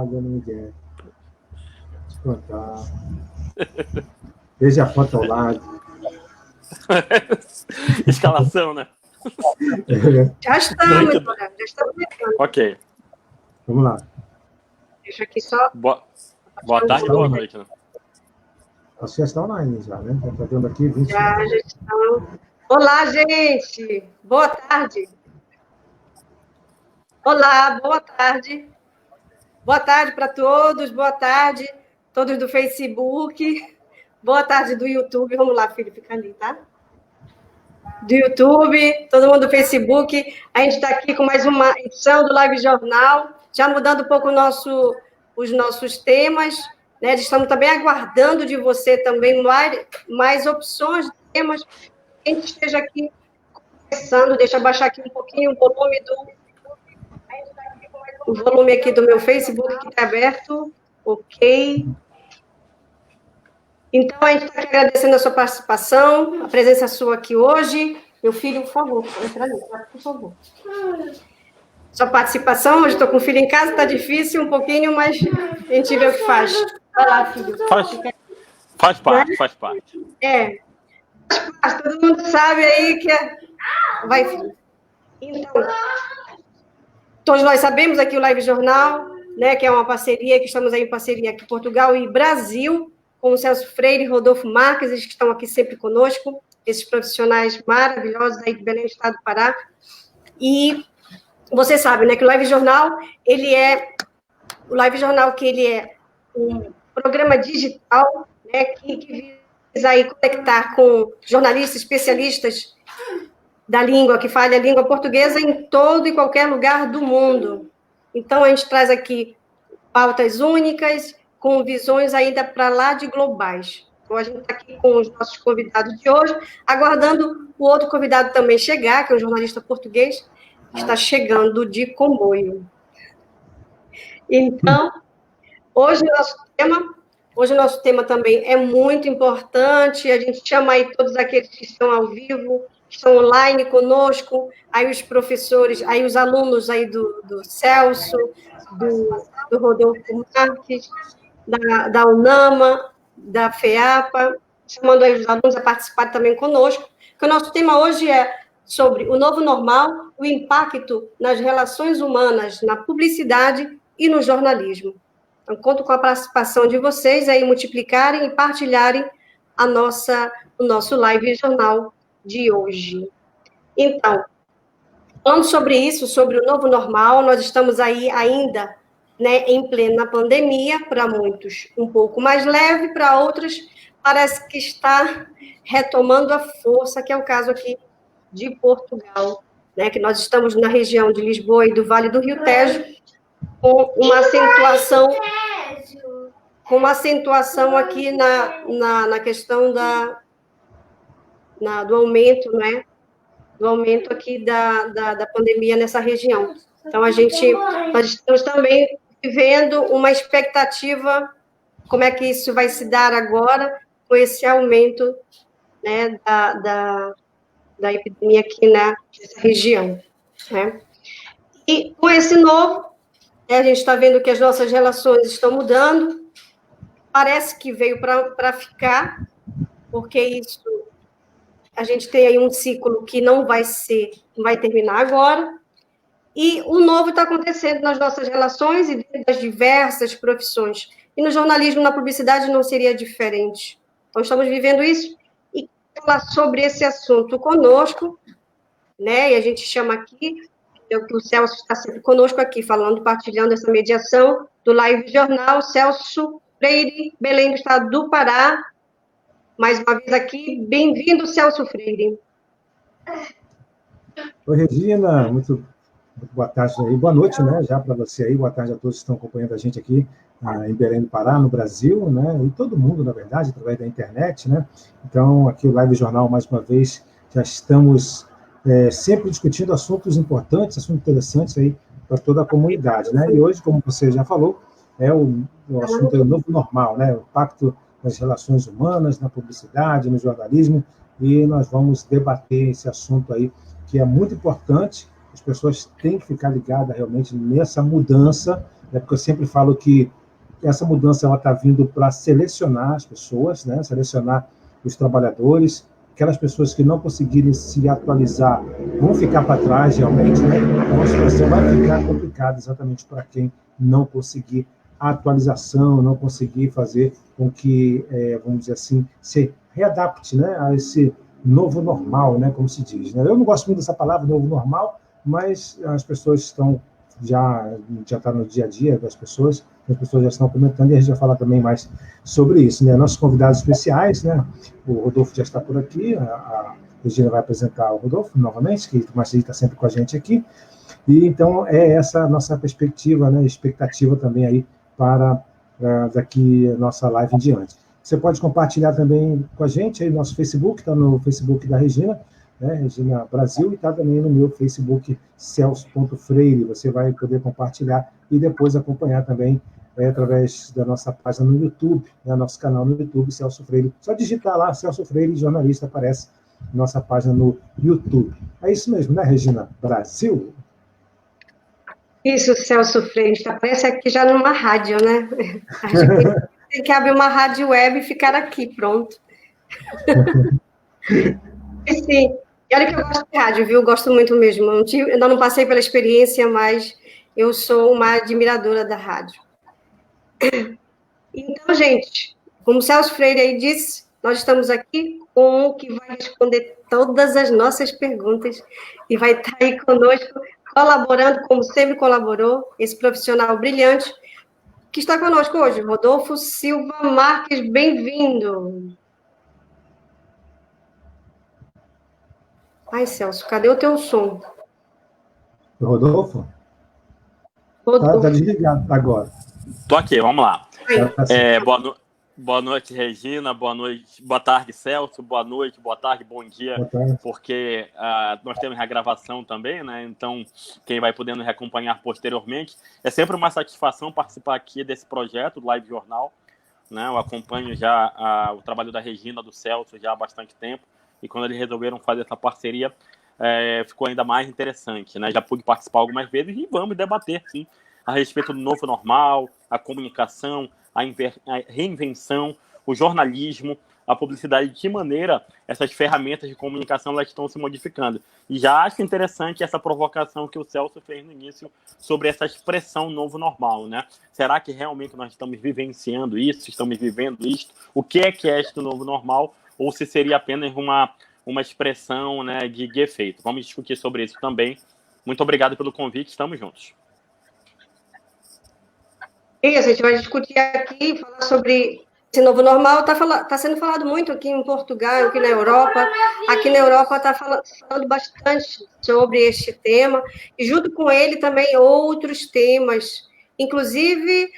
dona Miguel. Deixa eu contar. Veja a foto ao lado. Escalação, né? Já estamos, já estamos. Ok. Vamos lá. Deixa aqui só. Boa tarde e boa noite, né? Acho que já está online já, né? Está vendo aqui 20 Já estão. Olá, gente! Boa tarde! Olá, boa tarde! Boa tarde para todos, boa tarde, todos do Facebook, boa tarde do YouTube. Vamos lá, filho, fica ali, tá? Do YouTube, todo mundo do Facebook. A gente está aqui com mais uma edição do Live Jornal, já mudando um pouco os nossos temas, né? Estamos também aguardando de você também mais opções de temas. A gente esteja aqui conversando, deixa eu baixar aqui um pouquinho o volume aqui do meu Facebook que está aberto, ok. Então, a gente está aqui agradecendo a sua participação, a presença sua aqui hoje. Meu filho, por favor, entra ali, por favor. Sua participação, hoje estou com o filho em casa, está difícil um pouquinho, mas a gente vê o que faz. Vai lá, filho. Faz parte, faz parte. Faz parte, todo mundo sabe aí que é... Vai, filho. Então, todos nós sabemos aqui o Live Jornal, né, que é uma parceria, que estamos aí em parceria aqui Portugal e Brasil, com o Celso Freire e Rodolfo Marques, eles que estão aqui sempre conosco, esses profissionais maravilhosos aí de Belém do Estado do Pará. E você sabe, né, que o Live Jornal, ele é um programa digital, né, que visa aí conectar com jornalistas, especialistas da língua, que fala a língua portuguesa em todo e qualquer lugar do mundo. Então, a gente traz aqui pautas únicas, com visões ainda para lá de globais. Então, a gente está aqui com os nossos convidados de hoje, aguardando o outro convidado também chegar, que é um jornalista português, que está chegando de comboio. Então, hoje o nosso tema também é muito importante, a gente chama aí todos aqueles que estão ao vivo, estão online conosco, aí os professores, aí os alunos aí do Celso, do Rodolfo Marques, da UNAMA, da FEAPA, chamando aí os alunos a participar também conosco, que o nosso tema hoje é sobre o novo normal, o impacto nas relações humanas, na publicidade e no jornalismo. Então, conto com a participação de vocês aí, multiplicarem e partilharem o nosso live jornal de hoje. Então, falando sobre isso, sobre o novo normal, nós estamos aí ainda, né, em plena pandemia, para muitos um pouco mais leve, para outros parece que está retomando a força, que é o caso aqui de Portugal, né, que nós estamos na região de Lisboa e do Vale do Rio Tejo, com uma acentuação aqui na questão do aumento, né, do aumento aqui da pandemia nessa região. Então, nós estamos também vivendo uma expectativa, como é que isso vai se dar agora, com esse aumento, né, da epidemia aqui nessa região, né? E com esse novo, a gente está vendo que as nossas relações estão mudando, parece que veio para ficar, porque isso, a gente tem aí um ciclo que não vai terminar agora, e o novo está acontecendo nas nossas relações e das diversas profissões. E no jornalismo, na publicidade, não seria diferente. Então, estamos vivendo isso e falar sobre esse assunto conosco, né? E a gente chama aqui, o Celso está sempre conosco aqui, falando, partilhando essa mediação do Live Jornal, Celso Freire, Belém do Estado do Pará. Mais uma vez aqui, bem-vindo, Celso Freire. Oi, Regina, muito boa tarde aí, boa noite, né, já para você aí, boa tarde a todos que estão acompanhando a gente aqui em Belém do Pará, no Brasil, né, e todo mundo, na verdade, através da internet, né, então aqui o Live Jornal, mais uma vez, já estamos sempre discutindo assuntos importantes, assuntos interessantes aí para toda a comunidade, né, e hoje, como você já falou, o assunto é o novo normal, né, o impacto nas relações humanas, na publicidade, no jornalismo, e nós vamos debater esse assunto aí, que é muito importante. As pessoas têm que ficar ligadas realmente nessa mudança, né? Porque eu sempre falo que essa mudança ela está vindo para selecionar as pessoas, né? Selecionar os trabalhadores, aquelas pessoas que não conseguirem se atualizar vão ficar para trás realmente, né? Então a situação vai ficar complicada exatamente para quem não conseguir a atualização, não conseguir fazer com que, vamos dizer assim, se readapte, né, a esse novo normal, né, como se diz. Né? Eu não gosto muito dessa palavra, novo normal, mas as pessoas estão já está no dia a dia das pessoas, as pessoas já estão comentando e a gente vai falar também mais sobre isso. Né? Nossos convidados especiais, né? O Rodolfo já está por aqui, a Regina vai apresentar o Rodolfo novamente, que o Marcelo está sempre com a gente aqui. E então é essa a nossa perspectiva, né, expectativa também aí para daqui a nossa live em diante. Você pode compartilhar também com a gente aí no nosso Facebook, está no Facebook da Regina, né, Regina Brasil, e está também no meu Facebook, Celso.Freire. Você vai poder compartilhar e depois acompanhar também através da nossa página no YouTube, né, nosso canal no YouTube, Celso Freire. Só digitar lá, Celso Freire, jornalista, aparece nossa página no YouTube. É isso mesmo, né, Regina Brasil? Isso, Celso Freire, parece aqui já numa rádio, né? Acho que tem que abrir uma rádio web e ficar aqui, pronto. Sim, e olha que eu gosto de rádio, viu? Gosto muito mesmo. Ainda não passei pela experiência, mas eu sou uma admiradora da rádio. Então, gente, como o Celso Freire aí disse, nós estamos aqui com o que vai responder todas as nossas perguntas e vai estar aí conosco, colaborando, como sempre colaborou, esse profissional brilhante que está conosco hoje, Rodolfo Silva Marques, bem-vindo. Ai, Celso, cadê o teu som? Rodolfo? Tá desligado agora. Tô aqui, vamos lá. Boa noite, Regina. Boa tarde, Celso. Boa noite, boa tarde, bom dia. Porque nós temos a gravação também, né? Então, quem vai podendo acompanhar posteriormente. É sempre uma satisfação participar aqui desse projeto, do Live Jornal. Né? Eu acompanho já o trabalho da Regina, do Celso, já há bastante tempo. E quando eles resolveram fazer essa parceria, ficou ainda mais interessante. Né? Já pude participar algumas vezes e vamos debater, sim, a respeito do novo normal, a comunicação, a reinvenção, o jornalismo, a publicidade, de que maneira essas ferramentas de comunicação elas estão se modificando. E já acho interessante essa provocação que o Celso fez no início sobre essa expressão novo normal, né? Será que realmente nós estamos vivenciando isso, estamos vivendo isto? O que é este novo normal? Ou se seria apenas uma expressão, né, de efeito? Vamos discutir sobre isso também. Muito obrigado pelo convite, estamos juntos. Isso, a gente vai discutir aqui, falar sobre esse novo normal. Está sendo falado muito aqui em Portugal, aqui na Europa. Aqui na Europa está falando bastante sobre este tema, e junto com ele também outros temas. Inclusive,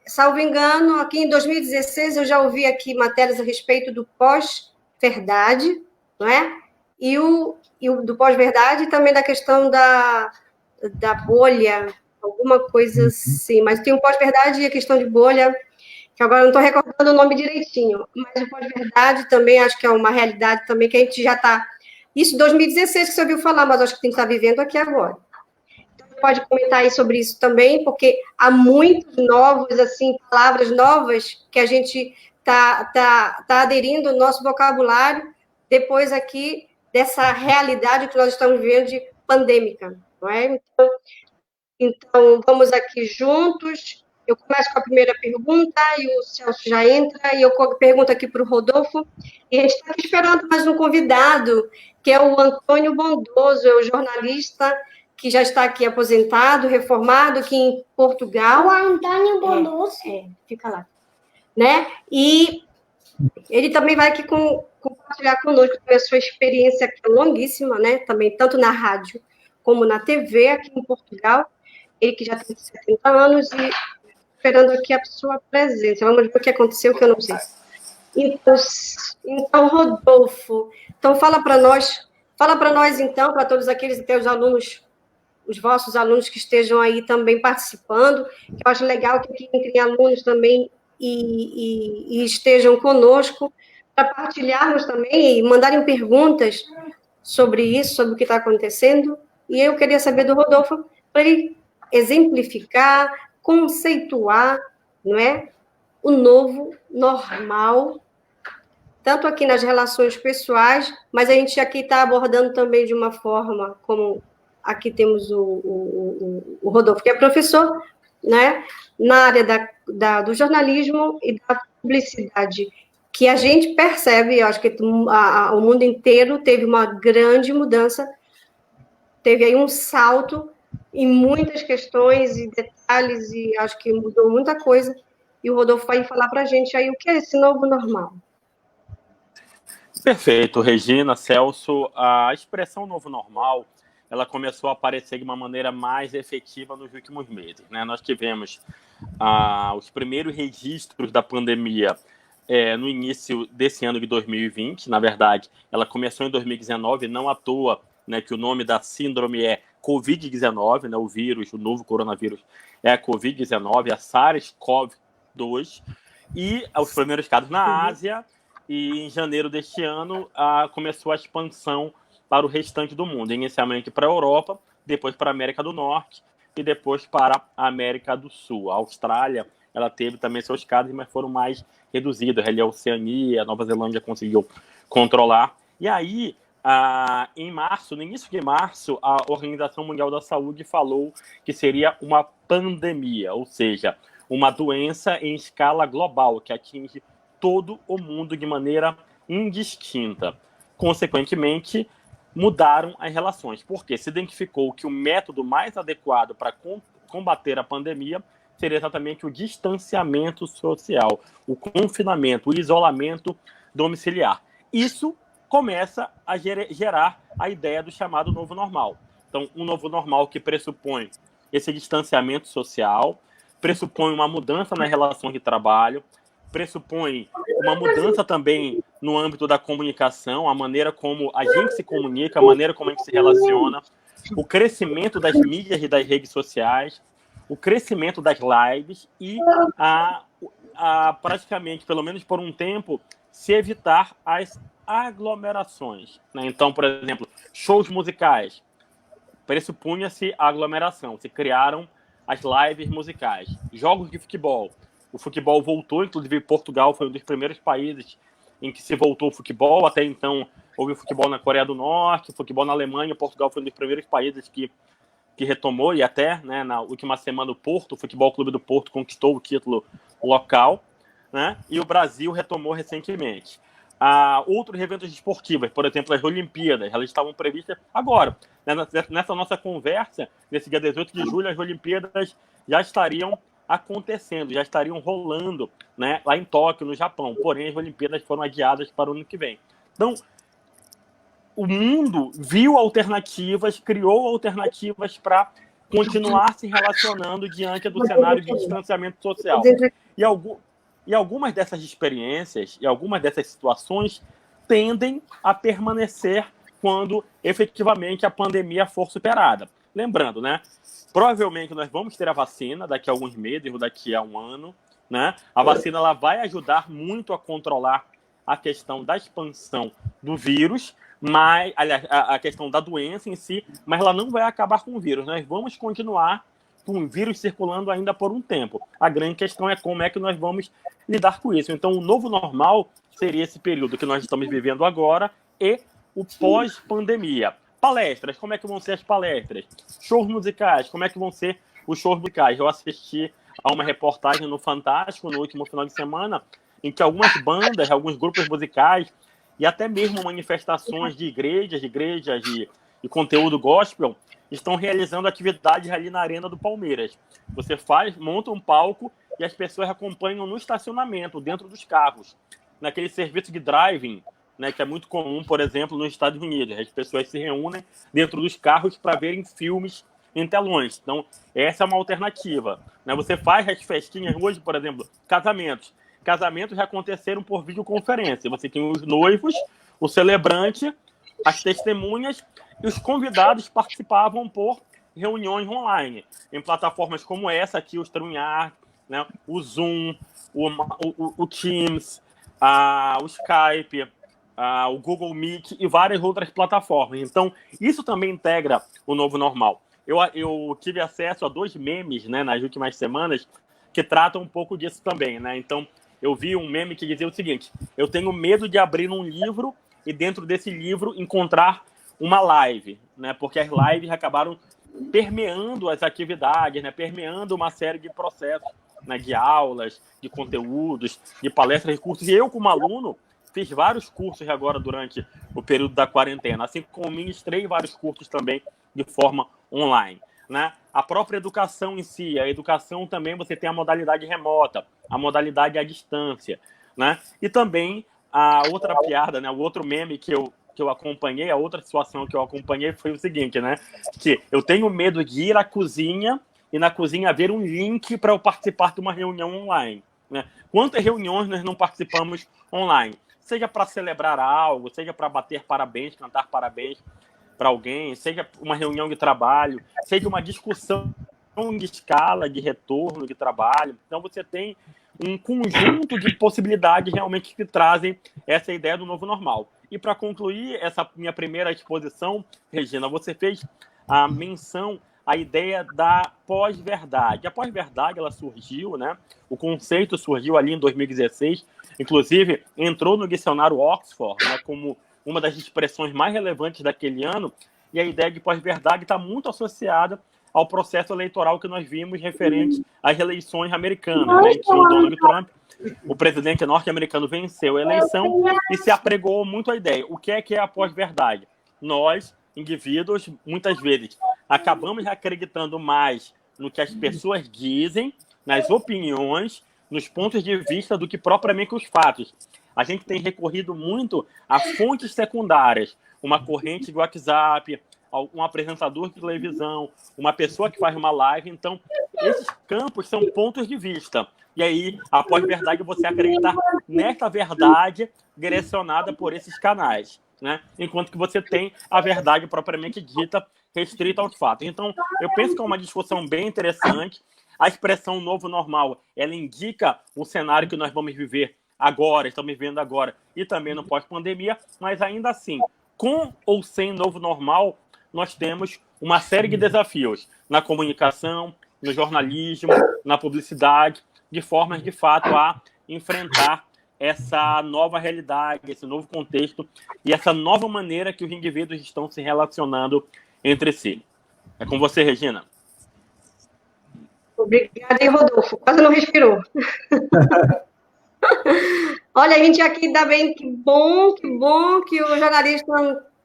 salvo engano, aqui em 2016 eu já ouvi aqui matérias a respeito do pós-verdade, não é? E o do pós-verdade e também da questão da bolha, alguma coisa assim, mas tem o pós-verdade e a questão de bolha, que agora não estou recordando o nome direitinho, mas o pós-verdade também acho que é uma realidade também, que a gente já está... Isso em 2016 que você ouviu falar, mas acho que tem que estar vivendo aqui agora. Então, pode comentar aí sobre isso também, porque há muitos novos, assim, palavras novas que a gente tá aderindo ao nosso vocabulário depois aqui dessa realidade que nós estamos vivendo de pandêmica, não é? Então, vamos aqui juntos. Eu começo com a primeira pergunta e o Celso já entra, e eu pergunto aqui para o Rodolfo. E a gente está aqui esperando mais um convidado, que é o Antônio Bondoso, é o jornalista que já está aqui aposentado, reformado aqui em Portugal. O Antônio Bondoso. Fica lá. Né? E ele também vai aqui compartilhar conosco a sua experiência, que é longuíssima, né? Também, tanto na rádio como na TV aqui em Portugal. Ele que já tem 70 anos e esperando aqui a sua presença. Vamos ver o que aconteceu, que eu não sei. Então Rodolfo, então fala para nós, então, para todos aqueles teus alunos, os vossos alunos que estejam aí também participando, que eu acho legal que aqui entrem alunos também e estejam conosco, para partilharmos também e mandarem perguntas sobre isso, sobre o que está acontecendo. E eu queria saber do Rodolfo, para ele exemplificar, conceituar, não é? O novo normal, tanto aqui nas relações pessoais, mas a gente aqui está abordando também de uma forma, como aqui temos o Rodolfo, que é professor, né? Na área do jornalismo e da publicidade, que a gente percebe, eu acho que o mundo inteiro teve uma grande mudança, teve aí um salto em muitas questões e detalhes, e acho que mudou muita coisa, e o Rodolfo vai falar para a gente aí o que é esse novo normal. Perfeito, Regina, Celso. A expressão novo normal, ela começou a aparecer de uma maneira mais efetiva nos últimos meses, né? Nós tivemos os primeiros registros da pandemia no início desse ano de 2020. Na verdade, ela começou em 2019, não à toa, né, que o nome da síndrome é Covid-19, né, o vírus, o novo coronavírus é a Covid-19, a SARS-CoV-2, e os primeiros casos na Ásia, e em janeiro deste ano começou a expansão para o restante do mundo, inicialmente para a Europa, depois para a América do Norte e depois para a América do Sul. A Austrália, ela teve também seus casos, mas foram mais reduzidos. A Oceania, a Nova Zelândia conseguiu controlar. E aí, em março, no início de março, a Organização Mundial da Saúde falou que seria uma pandemia, ou seja, uma doença em escala global, que atinge todo o mundo de maneira indistinta. Consequentemente, mudaram as relações, porque se identificou que o método mais adequado para combater a pandemia seria exatamente o distanciamento social, o confinamento, o isolamento domiciliar. Isso começa a gerar a ideia do chamado novo normal. Então, um novo normal que pressupõe esse distanciamento social, pressupõe uma mudança na relação de trabalho, pressupõe uma mudança também no âmbito da comunicação, a maneira como a gente se comunica, a maneira como a gente se relaciona, o crescimento das mídias e das redes sociais, o crescimento das lives e praticamente, pelo menos por um tempo, se evitar as aglomerações, né? Então, por exemplo, shows musicais, pressupunha-se a aglomeração, se criaram as lives musicais, jogos de futebol. O futebol voltou, inclusive Portugal foi um dos primeiros países em que se voltou o futebol. Até então, houve o futebol na Coreia do Norte, futebol na Alemanha. Portugal foi um dos primeiros países que retomou, e até, né, na última semana, o Futebol Clube do Porto conquistou o título local, né, e o Brasil retomou recentemente. Outros eventos esportivos, por exemplo, as Olimpíadas, elas estavam previstas agora. Né, nessa nossa conversa, nesse dia 18 de julho, as Olimpíadas já estariam acontecendo, já estariam rolando, né, lá em Tóquio, no Japão. Porém, as Olimpíadas foram adiadas para o ano que vem. Então, o mundo viu alternativas, criou alternativas para continuar se relacionando diante do cenário de distanciamento social. E algumas dessas experiências e algumas dessas situações tendem a permanecer quando efetivamente a pandemia for superada. Lembrando, né? Provavelmente nós vamos ter a vacina daqui a alguns meses ou daqui a um ano, né? A vacina ela vai ajudar muito a controlar a questão da expansão do vírus, mas, aliás, a questão da doença em si, mas ela não vai acabar com o vírus. Nós vamos continuar com o vírus circulando ainda por um tempo. A grande questão é como é que nós vamos lidar com isso. Então, o novo normal seria esse período que nós estamos vivendo agora e o pós-pandemia. Palestras, como é que vão ser as palestras? Shows musicais, como é que vão ser os shows musicais? Eu assisti a uma reportagem no Fantástico no último final de semana, em que algumas bandas, alguns grupos musicais e até mesmo manifestações de igrejas de conteúdo gospel estão realizando atividades ali na Arena do Palmeiras. Você monta um palco e as pessoas acompanham no estacionamento, dentro dos carros, naquele serviço de driving, né, que é muito comum, por exemplo, nos Estados Unidos. As pessoas se reúnem dentro dos carros para verem filmes em telões. Então, essa é uma alternativa. Né? Você faz as festinhas hoje, por exemplo, casamentos. Casamentos já aconteceram por videoconferência. Você tem os noivos, o celebrante, as testemunhas e os convidados participavam por reuniões online, em plataformas como essa aqui, o StreamYard, né, o Zoom, o Teams, o Skype, o Google Meet e várias outras plataformas. Então, isso também integra o novo normal. eu tive acesso a 2 memes, né, nas últimas semanas que tratam um pouco disso também, né? Então, eu vi um meme que dizia o seguinte: eu tenho medo de abrir um livro e dentro desse livro encontrar uma live, né? Porque as lives acabaram permeando as atividades, né? Permeando uma série de processos, né? De aulas, de conteúdos, de palestras, de cursos. E eu, como aluno, fiz vários cursos agora durante o período da quarentena, assim como ministrei vários cursos também de forma online, né? A própria educação em si, a educação também você tem a modalidade remota, a modalidade à distância, né? E também a outra piada, né? O outro meme que eu acompanhei, a outra situação que eu acompanhei foi o seguinte, né? Que eu tenho medo de ir à cozinha e na cozinha ver um link para eu participar de uma reunião online, né? Quantas reuniões nós não participamos online? Seja para celebrar algo, seja para bater parabéns, cantar parabéns para alguém, seja uma reunião de trabalho, seja uma discussão de escala, de retorno de trabalho. Então, você tem um conjunto de possibilidades realmente que trazem essa ideia do novo normal. E para concluir essa minha primeira exposição, Regina, você fez a menção à ideia da pós-verdade. A pós-verdade, ela surgiu, né? O conceito surgiu ali em 2016, inclusive entrou no dicionário Oxford, né, como uma das expressões mais relevantes daquele ano, e a ideia de pós-verdade está muito associada ao processo eleitoral que nós vimos referente às eleições americanas, né, em que o Donald Trump, o presidente norte-americano, venceu a eleição e se apregou muito a ideia. O que é a pós-verdade? Nós, indivíduos, muitas vezes, acabamos acreditando mais no que as pessoas dizem, nas opiniões, nos pontos de vista, do que propriamente os fatos. A gente tem recorrido muito a fontes secundárias, uma corrente de WhatsApp, um apresentador de televisão, uma pessoa que faz uma live. Então, esses campos são pontos de vista. E aí, a pós-verdade é você acreditar nessa verdade direcionada por esses canais, né? Enquanto que você tem a verdade propriamente dita, restrita aos fatos. Então, eu penso que é uma discussão bem interessante. A expressão novo normal, ela indica o cenário que nós vamos viver agora, estamos vivendo agora, e também no pós-pandemia, mas ainda assim, com ou sem novo normal, nós temos uma série de desafios na comunicação, no jornalismo, na publicidade, de formas, de fato, a enfrentar essa nova realidade, esse novo contexto e essa nova maneira que os indivíduos estão se relacionando entre si. É com você, Regina. Obrigada, hein, Rodolfo? Quase não respirou. Olha, a gente aqui dá bem, que bom que o jornalista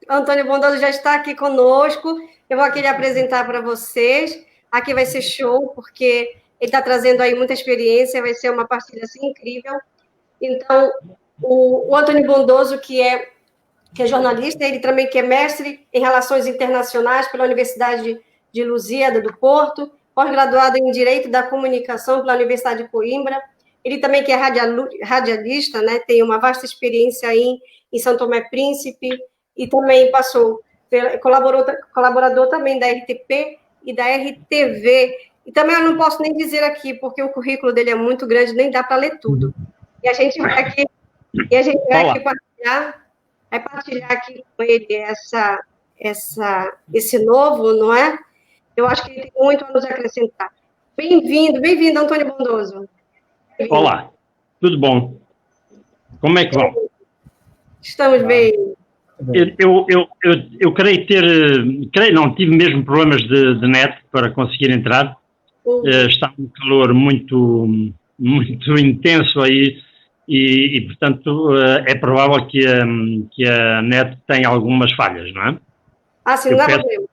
Antônio Bondoso já está aqui conosco. Eu vou aqui lhe apresentar para vocês. Aqui vai ser show, porque ele está trazendo aí muita experiência, vai ser uma partilha assim, incrível. Então, o Antônio Bondoso, que é jornalista, ele também que é mestre em Relações Internacionais pela Universidade de Lusíada, do Porto, pós-graduado em Direito da Comunicação pela Universidade de Coimbra. Ele também que é radialista, né, tem uma vasta experiência em São Tomé Príncipe, e também colaborador também da RTP e da RTV. E também eu não posso nem dizer aqui, porque o currículo dele é muito grande, nem dá para ler tudo. E a gente vai aqui, partilhar aqui com ele esse novo, não é? Eu acho que ele tem muito a nos acrescentar. Bem-vindo, Antônio Bondoso. Olá, tudo bom? Como é que vão? Estamos bem. Eu tive mesmo problemas de net para conseguir entrar. Está um calor muito intenso aí e portanto, é provável que a net tenha algumas falhas, não é? Ah, sim, não dá problema.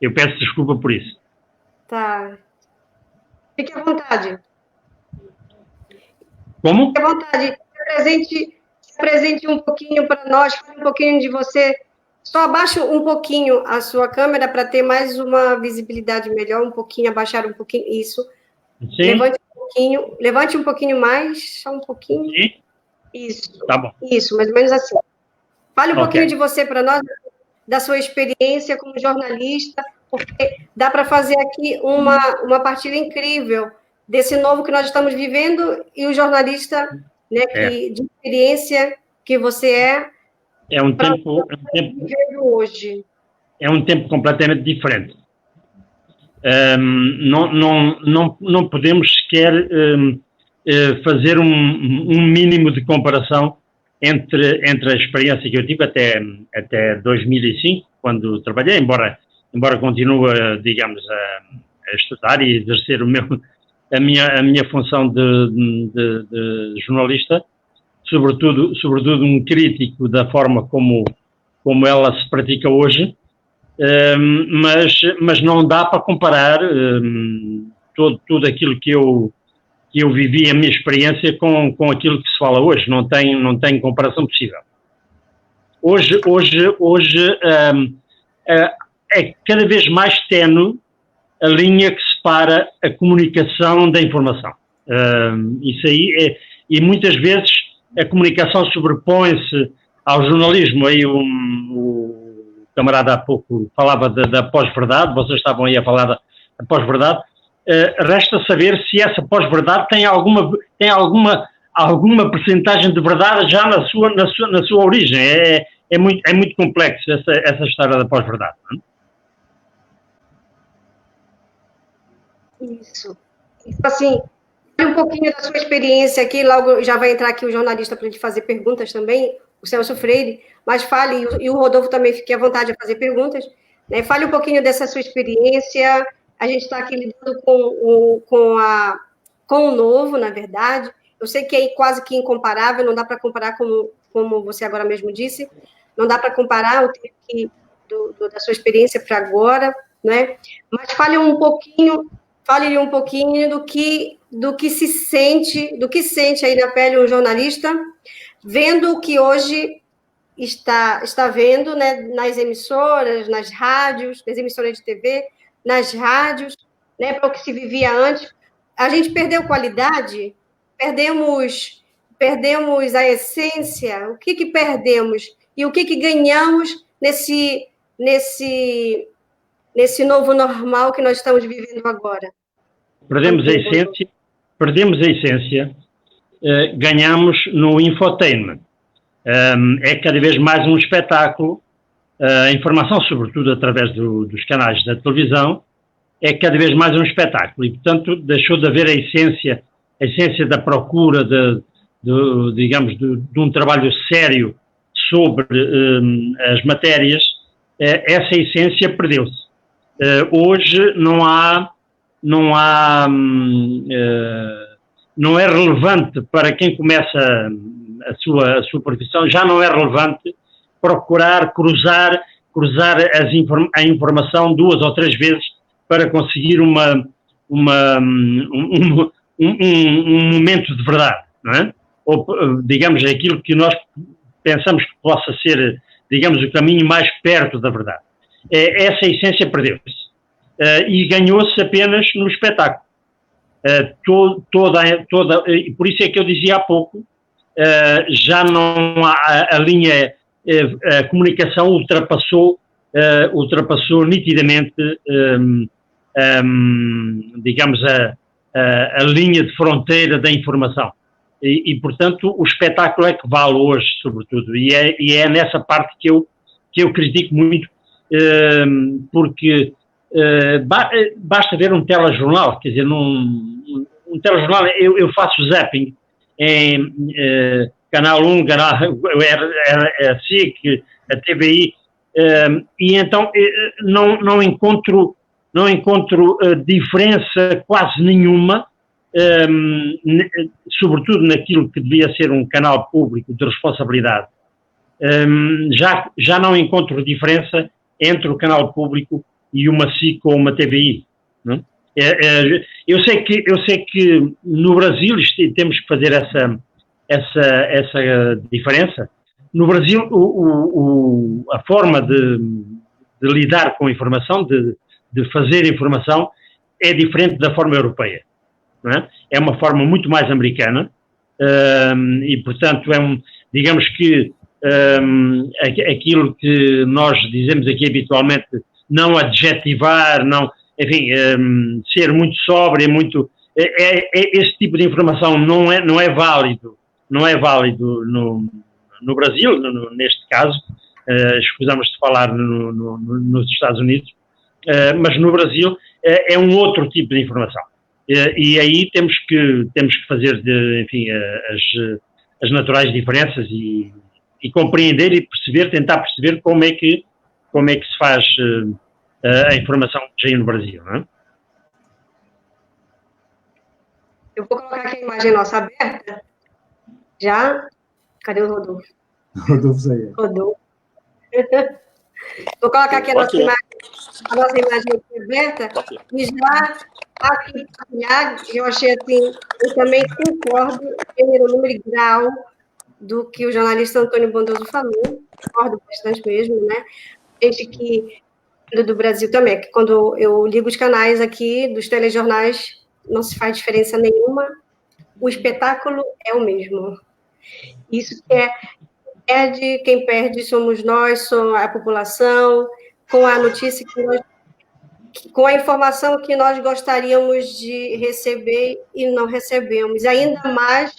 Eu peço desculpa por isso. Tá. Fique à vontade. Como? Fique à vontade. Se apresente um pouquinho para nós, fale um pouquinho de você. Só abaixe um pouquinho a sua câmera para ter mais uma visibilidade melhor, abaixar um pouquinho, isso. Sim. Levante um pouquinho mais, só um pouquinho. Sim. Isso. Tá bom. Isso, mais ou menos assim. Fale um pouquinho de você para nós, da sua experiência como jornalista, porque dá para fazer aqui uma partilha incrível desse novo que nós estamos vivendo e o jornalista, né, de experiência que você é. É um tempo hoje. É um tempo completamente diferente. Não podemos sequer fazer um mínimo de comparação entre a experiência que eu tive até 2005, quando trabalhei, embora continue, digamos, a estudar e exercer a minha função de jornalista, sobretudo um crítico da forma como ela se pratica hoje, mas não dá para comparar tudo aquilo que eu vivi, a minha experiência, com aquilo que se fala hoje. Não tem comparação possível. Hoje é cada vez mais ténue a linha que separa a comunicação da informação. Isso aí e muitas vezes a comunicação sobrepõe-se ao jornalismo. Aí o camarada há pouco falava da pós-verdade, vocês estavam aí a falar da pós-verdade. Resta saber se essa pós-verdade tem alguma percentagem de verdade já na sua origem. É muito complexo essa história da pós-verdade. Não é? Isso. Assim, um pouquinho da sua experiência aqui, logo já vai entrar aqui o jornalista para a gente fazer perguntas também, o Celso Freire, mas fale, e o Rodolfo também fique à vontade a fazer perguntas, né? Fale um pouquinho dessa sua experiência. A gente está aqui lidando com o novo, na verdade. Eu sei que é quase que incomparável, não dá para comparar como você agora mesmo disse, não dá para comparar o tempo da sua experiência para agora, né? Mas fale um pouquinho do que sente aí na pele um jornalista, vendo o que hoje está vendo, né, nas emissoras, nas rádios, nas emissoras de TV, nas rádios, né, para o que se vivia antes. A gente perdeu qualidade, perdemos a essência. O que perdemos e o que ganhamos nesse novo normal que nós estamos vivendo agora? Perdemos a essência, ganhamos no infotainment. É cada vez mais um espetáculo. A informação, sobretudo através dos canais da televisão, é cada vez mais um espetáculo e, portanto, deixou de haver a essência da procura digamos, de um trabalho sério sobre as matérias. Essa essência perdeu-se. Hoje não é relevante para quem começa a sua profissão, já não é relevante procurar cruzar a informação 2 ou 3 vezes para conseguir um momento de verdade, não é? Ou, digamos, aquilo que nós pensamos que possa ser, digamos, o caminho mais perto da verdade. Essa essência perdeu-se. E ganhou-se apenas no espetáculo. Por isso é que eu dizia há pouco, já não há a linha, a comunicação ultrapassou nitidamente, digamos, a linha de fronteira da informação. E, portanto, o espetáculo é que vale hoje, sobretudo. E é nessa parte que eu critico muito, porque basta ver um telejornal, quer dizer, um telejornal, eu faço zapping em Canal 1, a SIC, a TVI, e então não encontro diferença quase nenhuma, sobretudo naquilo que devia ser um canal público de responsabilidade. Já não encontro diferença entre o canal público e uma SIC ou uma TVI. Não? Eu sei que no Brasil temos que fazer essa diferença. No Brasil, a forma de lidar com a informação, de fazer informação, é diferente da forma europeia. Não é? É uma forma muito mais americana e, portanto, digamos que aquilo que nós dizemos aqui habitualmente, não adjetivar, enfim, ser muito sóbrio, esse tipo de informação não é válido no Brasil, neste caso, escusamos de falar nos Estados Unidos, mas no Brasil é um outro tipo de informação. E aí temos que fazer, enfim, as naturais diferenças e compreender e perceber, tentar perceber como é que se faz a informação aí no Brasil, não é? Eu vou colocar aqui a imagem nossa aberta. Já? Cadê o Rodolfo? Rodolfo aí. Rodolfo. Vou colocar aqui a nossa imagem aqui aberta. E já aqui, eu achei assim, eu também concordo em número e grau do que o jornalista Antônio Bondoso falou. Concordo bastante mesmo, né? Gente que do Brasil também, que quando eu ligo os canais aqui dos telejornais, não se faz diferença nenhuma, o espetáculo é o mesmo. Isso quem perde somos nós, a população, com a notícia com a informação que nós gostaríamos de receber e não recebemos, ainda mais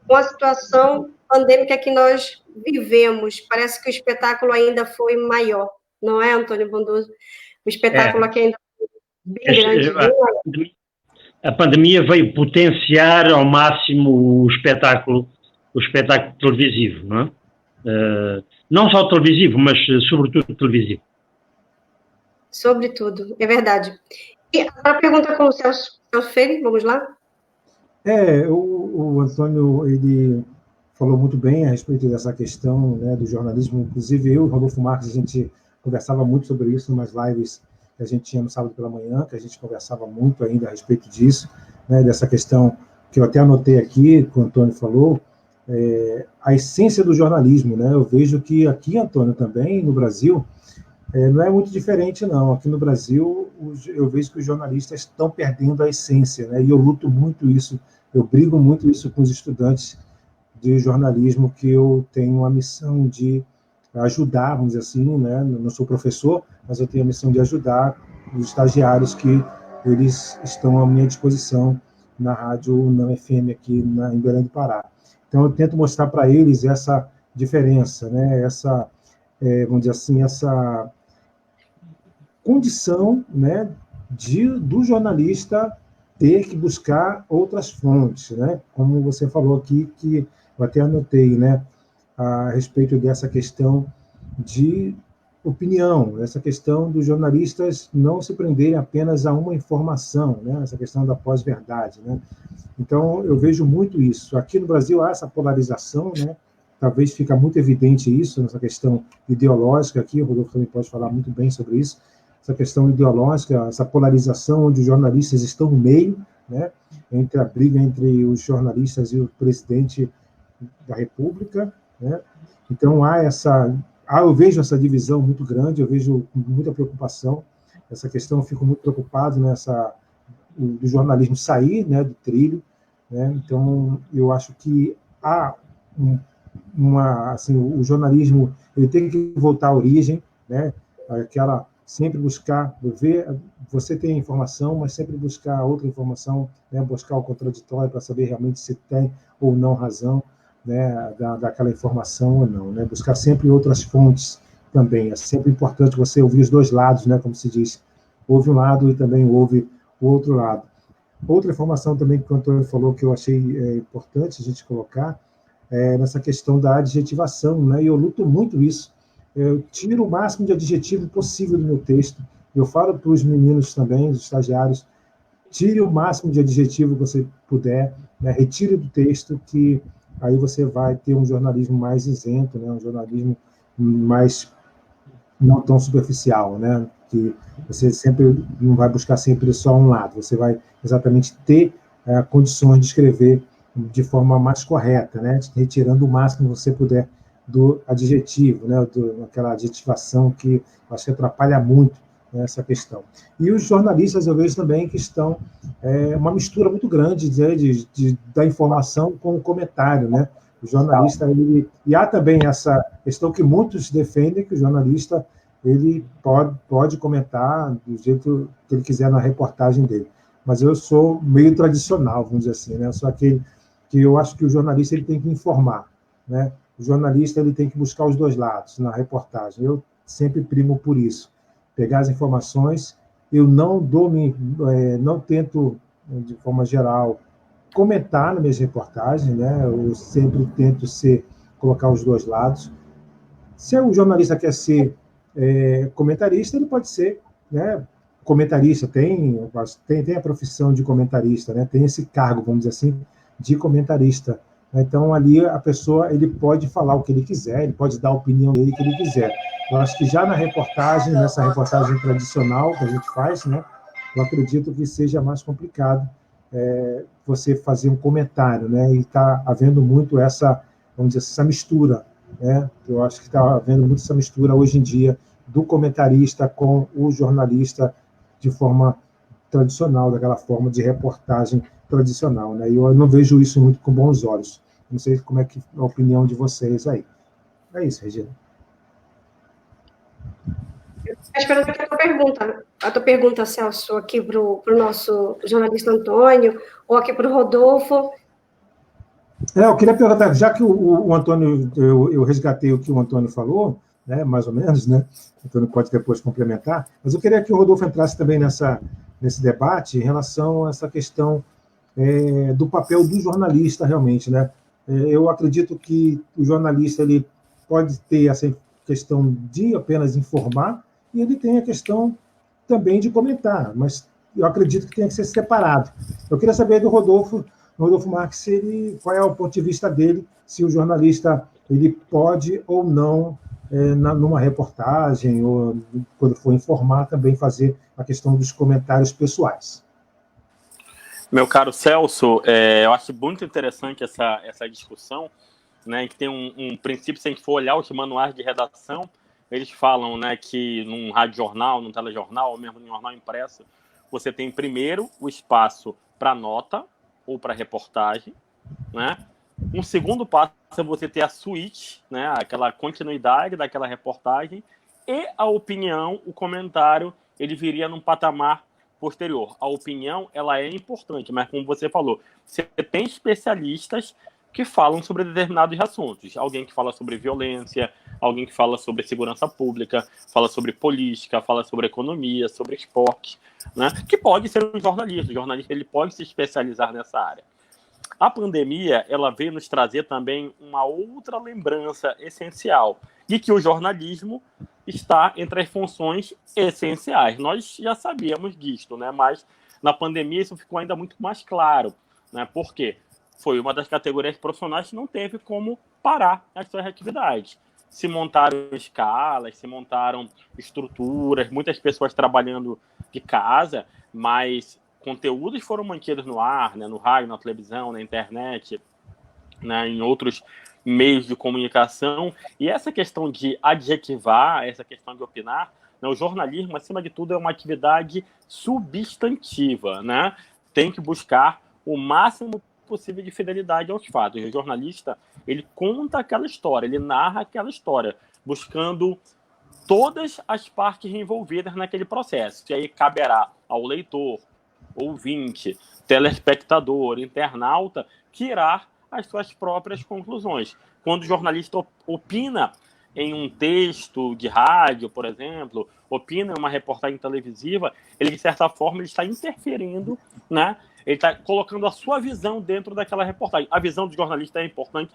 com a situação pandêmica que nós vivemos. Parece que o espetáculo ainda foi maior, não é, Antônio Bondoso? O espetáculo aqui ainda foi bem grande, bem maior. A pandemia veio potenciar ao máximo o espetáculo televisivo, não é? Não só televisivo, mas sobretudo televisivo. Sobretudo, é verdade. E a pergunta com o Celso Freire, vamos lá? O Antônio, ele falou muito bem a respeito dessa questão, né, do jornalismo. Inclusive, eu e o Rodolfo Marques, a gente conversava muito sobre isso nas lives que a gente tinha no sábado pela manhã, que a gente conversava muito ainda a respeito disso, né, dessa questão que eu até anotei aqui, que o Antônio falou, a essência do jornalismo, né? Eu vejo que aqui, Antônio, também, no Brasil, não é muito diferente, não. Aqui no Brasil, eu vejo que os jornalistas estão perdendo a essência, né? E eu luto muito isso, eu brigo muito isso com os estudantes de jornalismo, que eu tenho a missão de ajudar, vamos dizer assim, né? Não sou professor, mas eu tenho a missão de ajudar os estagiários que eles estão à minha disposição na rádio UNAM FM aqui em Belém do Pará. Então, eu tento mostrar para eles essa diferença, né? Essa, vamos dizer assim, essa condição, né, do jornalista ter que buscar outras fontes, né? Como você falou aqui, que eu até anotei, né, a respeito dessa questão de opinião, essa questão dos jornalistas não se prenderem apenas a uma informação, né, essa questão da pós-verdade, né? Então, eu vejo muito isso. Aqui no Brasil há essa polarização, né? Talvez fica muito evidente isso, nessa questão ideológica aqui, o Rodolfo também pode falar muito bem sobre isso, essa questão ideológica, essa polarização onde os jornalistas estão no meio, né? Entre a briga entre os jornalistas e o presidente da República, né? Então, eu vejo essa divisão muito grande, eu vejo com muita preocupação essa questão, eu fico muito preocupado do jornalismo sair, né, do trilho, né? Então, eu acho que há o jornalismo ele tem que voltar à origem, né? Aquela sempre buscar você tem informação, mas sempre buscar outra informação, né? Buscar o contraditório para saber realmente se tem ou não razão, né, daquela informação ou não, né? Buscar sempre outras fontes também. É sempre importante você ouvir os dois lados, né? Como se diz, ouve um lado e também ouve o outro lado. Outra informação também que o Antônio falou que eu achei importante a gente colocar nessa questão da adjetivação, né? E eu luto muito isso. Eu tiro o máximo de adjetivo possível do meu texto. Eu falo para os meninos também, os estagiários, tire o máximo de adjetivo que você puder, né? Retire do texto, que aí você vai ter um jornalismo mais isento, né? Um jornalismo mais não tão superficial, né? Que você sempre não vai buscar sempre só um lado, você vai exatamente ter condições de escrever de forma mais correta, né? Retirando o máximo que você puder do adjetivo, né? Aquela adjetivação que acho que atrapalha muito, né, essa questão. E os jornalistas, eu vejo também que estão uma mistura muito grande da informação com o comentário, né? O jornalista, e há também essa questão que muitos defendem, que o jornalista ele pode comentar do jeito que ele quiser na reportagem dele. Mas eu sou meio tradicional, vamos dizer assim, né? Eu sou aquele que eu acho que o jornalista ele tem que informar, né? O jornalista ele tem que buscar os dois lados na reportagem. Eu sempre primo por isso. Pegar as informações eu não não tento, de forma geral, comentar nas minhas reportagens, né? Eu sempre tento colocar os dois lados. Se o jornalista quer ser comentarista, ele pode ser, né? Comentarista, tem a profissão de comentarista, né? Tem esse cargo, vamos dizer assim, de comentarista. Então, ali, a pessoa ele pode falar o que ele quiser, ele pode dar a opinião dele que ele quiser. Eu acho que já nessa reportagem tradicional que a gente faz, né? Eu acredito que seja mais complicado você fazer um comentário, né? E está havendo muito vamos dizer, essa mistura, né? Eu acho que está havendo muito essa mistura hoje em dia do comentarista com o jornalista de forma tradicional, daquela forma de reportagem tradicional, né? E eu não vejo isso muito com bons olhos. Não sei como é que a opinião de vocês aí. É isso, Regina. Esperando a tua pergunta, Celso, aqui para o nosso jornalista Antônio, ou aqui para o Rodolfo. Eu queria perguntar, já que o Antônio, eu resgatei o que o Antônio falou, né, mais ou menos, né? O Antônio pode depois complementar, mas eu queria que o Rodolfo entrasse também nesse debate em relação a essa questão do papel do jornalista, realmente, né? Eu acredito que o jornalista ele pode ter essa questão de apenas informar e ele tem a questão também de comentar, mas eu acredito que tem que ser separado. Eu queria saber do Rodolfo Marques, qual é o ponto de vista dele, se o jornalista ele pode ou não, numa reportagem, ou quando for informar, também fazer a questão dos comentários pessoais. Meu caro Celso, eu acho muito interessante essa discussão, né, que tem um princípio, se a gente for olhar os manuais de redação, eles falam, né, que num rádio-jornal, num telejornal, ou mesmo num jornal impresso, você tem primeiro o espaço para nota ou para reportagem, né? Um segundo passo é você ter a suíte, né, aquela continuidade daquela reportagem, e a opinião, o comentário, ele viria num patamar posterior. A opinião, ela é importante, mas como você falou, você tem especialistas que falam sobre determinados assuntos. Alguém que fala sobre violência, alguém que fala sobre segurança pública, fala sobre política, fala sobre economia, sobre esporte, né? Que pode ser um jornalista. O jornalista ele pode se especializar nessa área. A pandemia ela veio nos trazer também uma outra lembrança essencial de que o jornalismo está entre as funções essenciais. Nós já sabíamos disso, né? Mas na pandemia isso ficou ainda muito mais claro, né? Por quê? Foi uma das categorias profissionais que não teve como parar as suas atividades. Se montaram escalas, se montaram estruturas, muitas pessoas trabalhando de casa, mas conteúdos foram mantidos no ar, né, no rádio, na televisão, na internet, né, em outros meios de comunicação. E essa questão de adjetivar, essa questão de opinar, né, o jornalismo, acima de tudo, é uma atividade substantiva, né? Tem que buscar o máximo possível de fidelidade aos fatos. O jornalista, ele conta aquela história, ele narra aquela história, buscando todas as partes envolvidas naquele processo. E aí caberá ao leitor, ouvinte, telespectador, internauta, tirar as suas próprias conclusões. Quando o jornalista opina em um texto de rádio, por exemplo, opina em uma reportagem televisiva, ele, de certa forma, ele está interferindo, né? Ele está colocando a sua visão dentro daquela reportagem. A visão do jornalista é importante?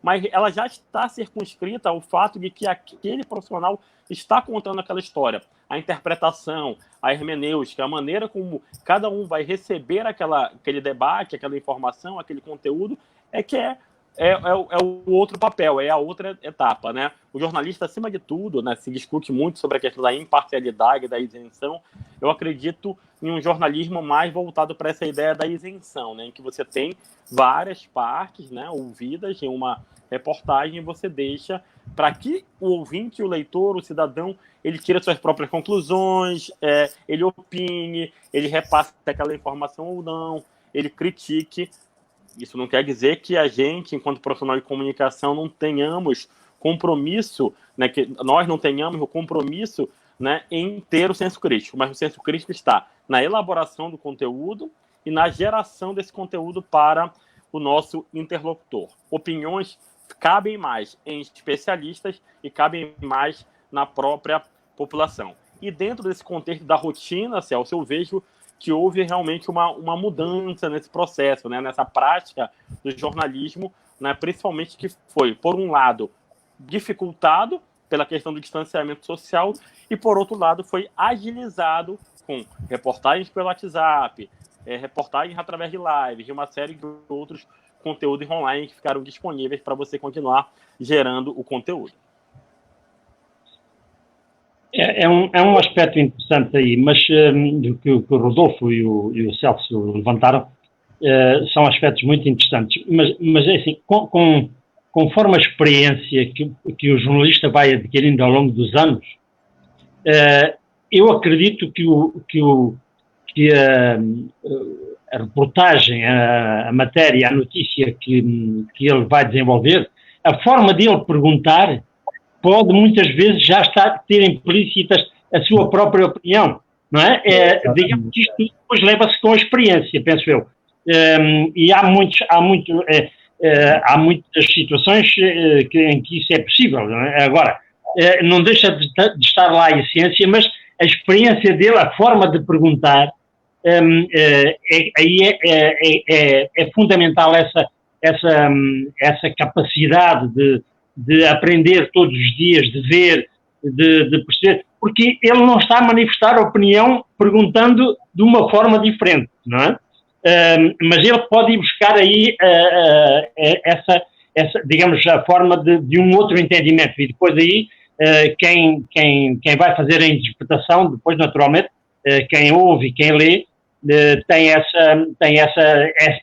Mas ela já está circunscrita ao fato de que aquele profissional está contando aquela história. A interpretação, a hermenêutica, a maneira como cada um vai receber aquele debate, aquela informação, aquele conteúdo, é o outro papel, é a outra etapa, né? O jornalista, acima de tudo, né, se discute muito sobre a questão da imparcialidade, da isenção. Eu acredito em um jornalismo mais voltado para essa ideia da isenção, né, em que você tem várias partes, né, ouvidas em uma reportagem, e você deixa para que o ouvinte, o leitor, o cidadão, ele tire suas próprias conclusões, ele opine, ele repasse aquela informação ou não, ele critique. Isso não quer dizer que a gente, enquanto profissional de comunicação, não tenhamos compromisso, né, que nós não tenhamos o compromisso, né, em ter o senso crítico, mas o senso crítico está na elaboração do conteúdo e na geração desse conteúdo para o nosso interlocutor. Opiniões cabem mais em especialistas e cabem mais na própria população. E dentro desse contexto da rotina, Celso, eu vejo que houve realmente uma mudança nesse processo, né? Nessa prática do jornalismo, né? Principalmente que foi, por um lado, dificultado pela questão do distanciamento social e, por outro lado, foi agilizado com reportagens pelo WhatsApp, reportagens através de lives, de uma série de outros conteúdos online que ficaram disponíveis para você continuar gerando o conteúdo. É um aspecto interessante aí, mas o que o Rodolfo e o Celso levantaram são aspectos muito interessantes, mas é assim, conforme a experiência que o jornalista vai adquirindo ao longo dos anos, eu acredito que a reportagem, a matéria, a notícia que ele vai desenvolver, a forma de ele perguntar pode muitas vezes já ter implícitas a sua própria opinião, não é? Digamos que isto depois leva-se com a experiência, penso eu. E há muitas situações em que isso é possível, não é? Agora, não deixa de estar lá a essência, mas a experiência dele, a forma de perguntar, aí é fundamental essa capacidade de aprender todos os dias, de ver, de perceber, porque ele não está a manifestar opinião perguntando de uma forma diferente, não é? Mas ele pode ir buscar aí essa, digamos, a forma de um outro entendimento, e depois aí quem vai fazer a interpretação, depois naturalmente, quem ouve e quem lê,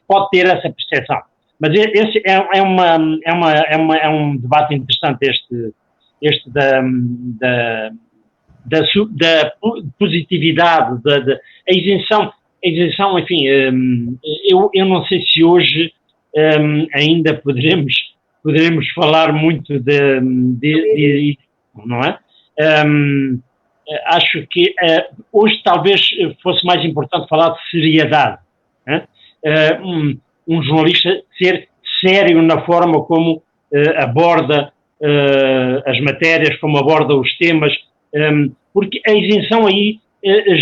pode ter essa percepção. Mas esse é um debate interessante, este da positividade, a isenção, enfim, eu não sei se hoje ainda poderemos falar muito de não é? Acho que hoje talvez fosse mais importante falar de seriedade, né? Um jornalista ser sério na forma como aborda as matérias, como aborda os temas, porque a isenção aí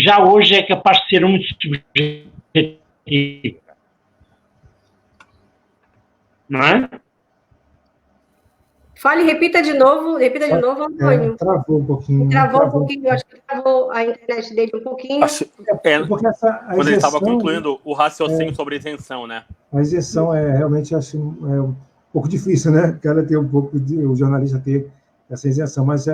já hoje é capaz de ser muito subjetiva, não é? Fale, repita de novo, Antônio. Travou um pouquinho. Acho que travou a internet dele um pouquinho. Porque quando ele estava concluindo o raciocínio sobre isenção, né? A isenção realmente acho um pouco difícil, né? O cara ter o jornalista ter essa isenção, mas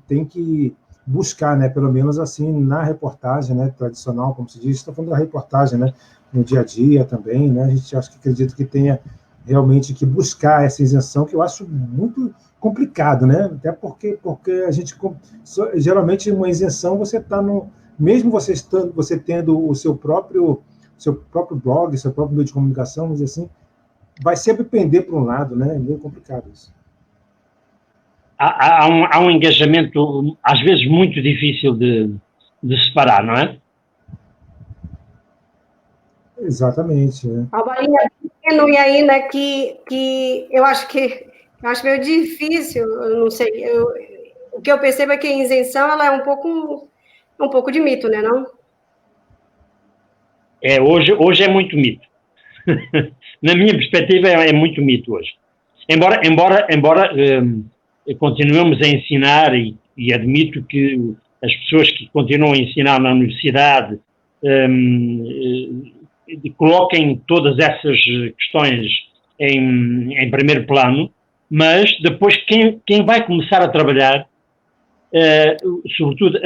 tem que buscar, né? Pelo menos assim na reportagem, né? Tradicional, como se diz, está falando da reportagem, né? No dia a dia também, né? A gente acredita que tenha realmente que buscar essa isenção, que eu acho muito complicado, né? Até porque a gente, geralmente, uma isenção, você está mesmo você tendo o seu próprio blog, seu próprio meio de comunicação, vamos dizer assim, vai sempre pender para um lado, né? É meio complicado isso. Há um engajamento, às vezes, muito difícil de separar, não é? Exatamente. A bolinha e aí, né, que eu acho meio difícil, eu não sei, o que eu percebo é que a isenção, ela é um pouco de mito, né, não? Hoje é muito mito. Na minha perspectiva, é muito mito hoje. Embora continuemos a ensinar, e admito que as pessoas que continuam a ensinar na universidade coloquem todas essas questões em primeiro plano, mas depois quem vai começar a trabalhar, sobretudo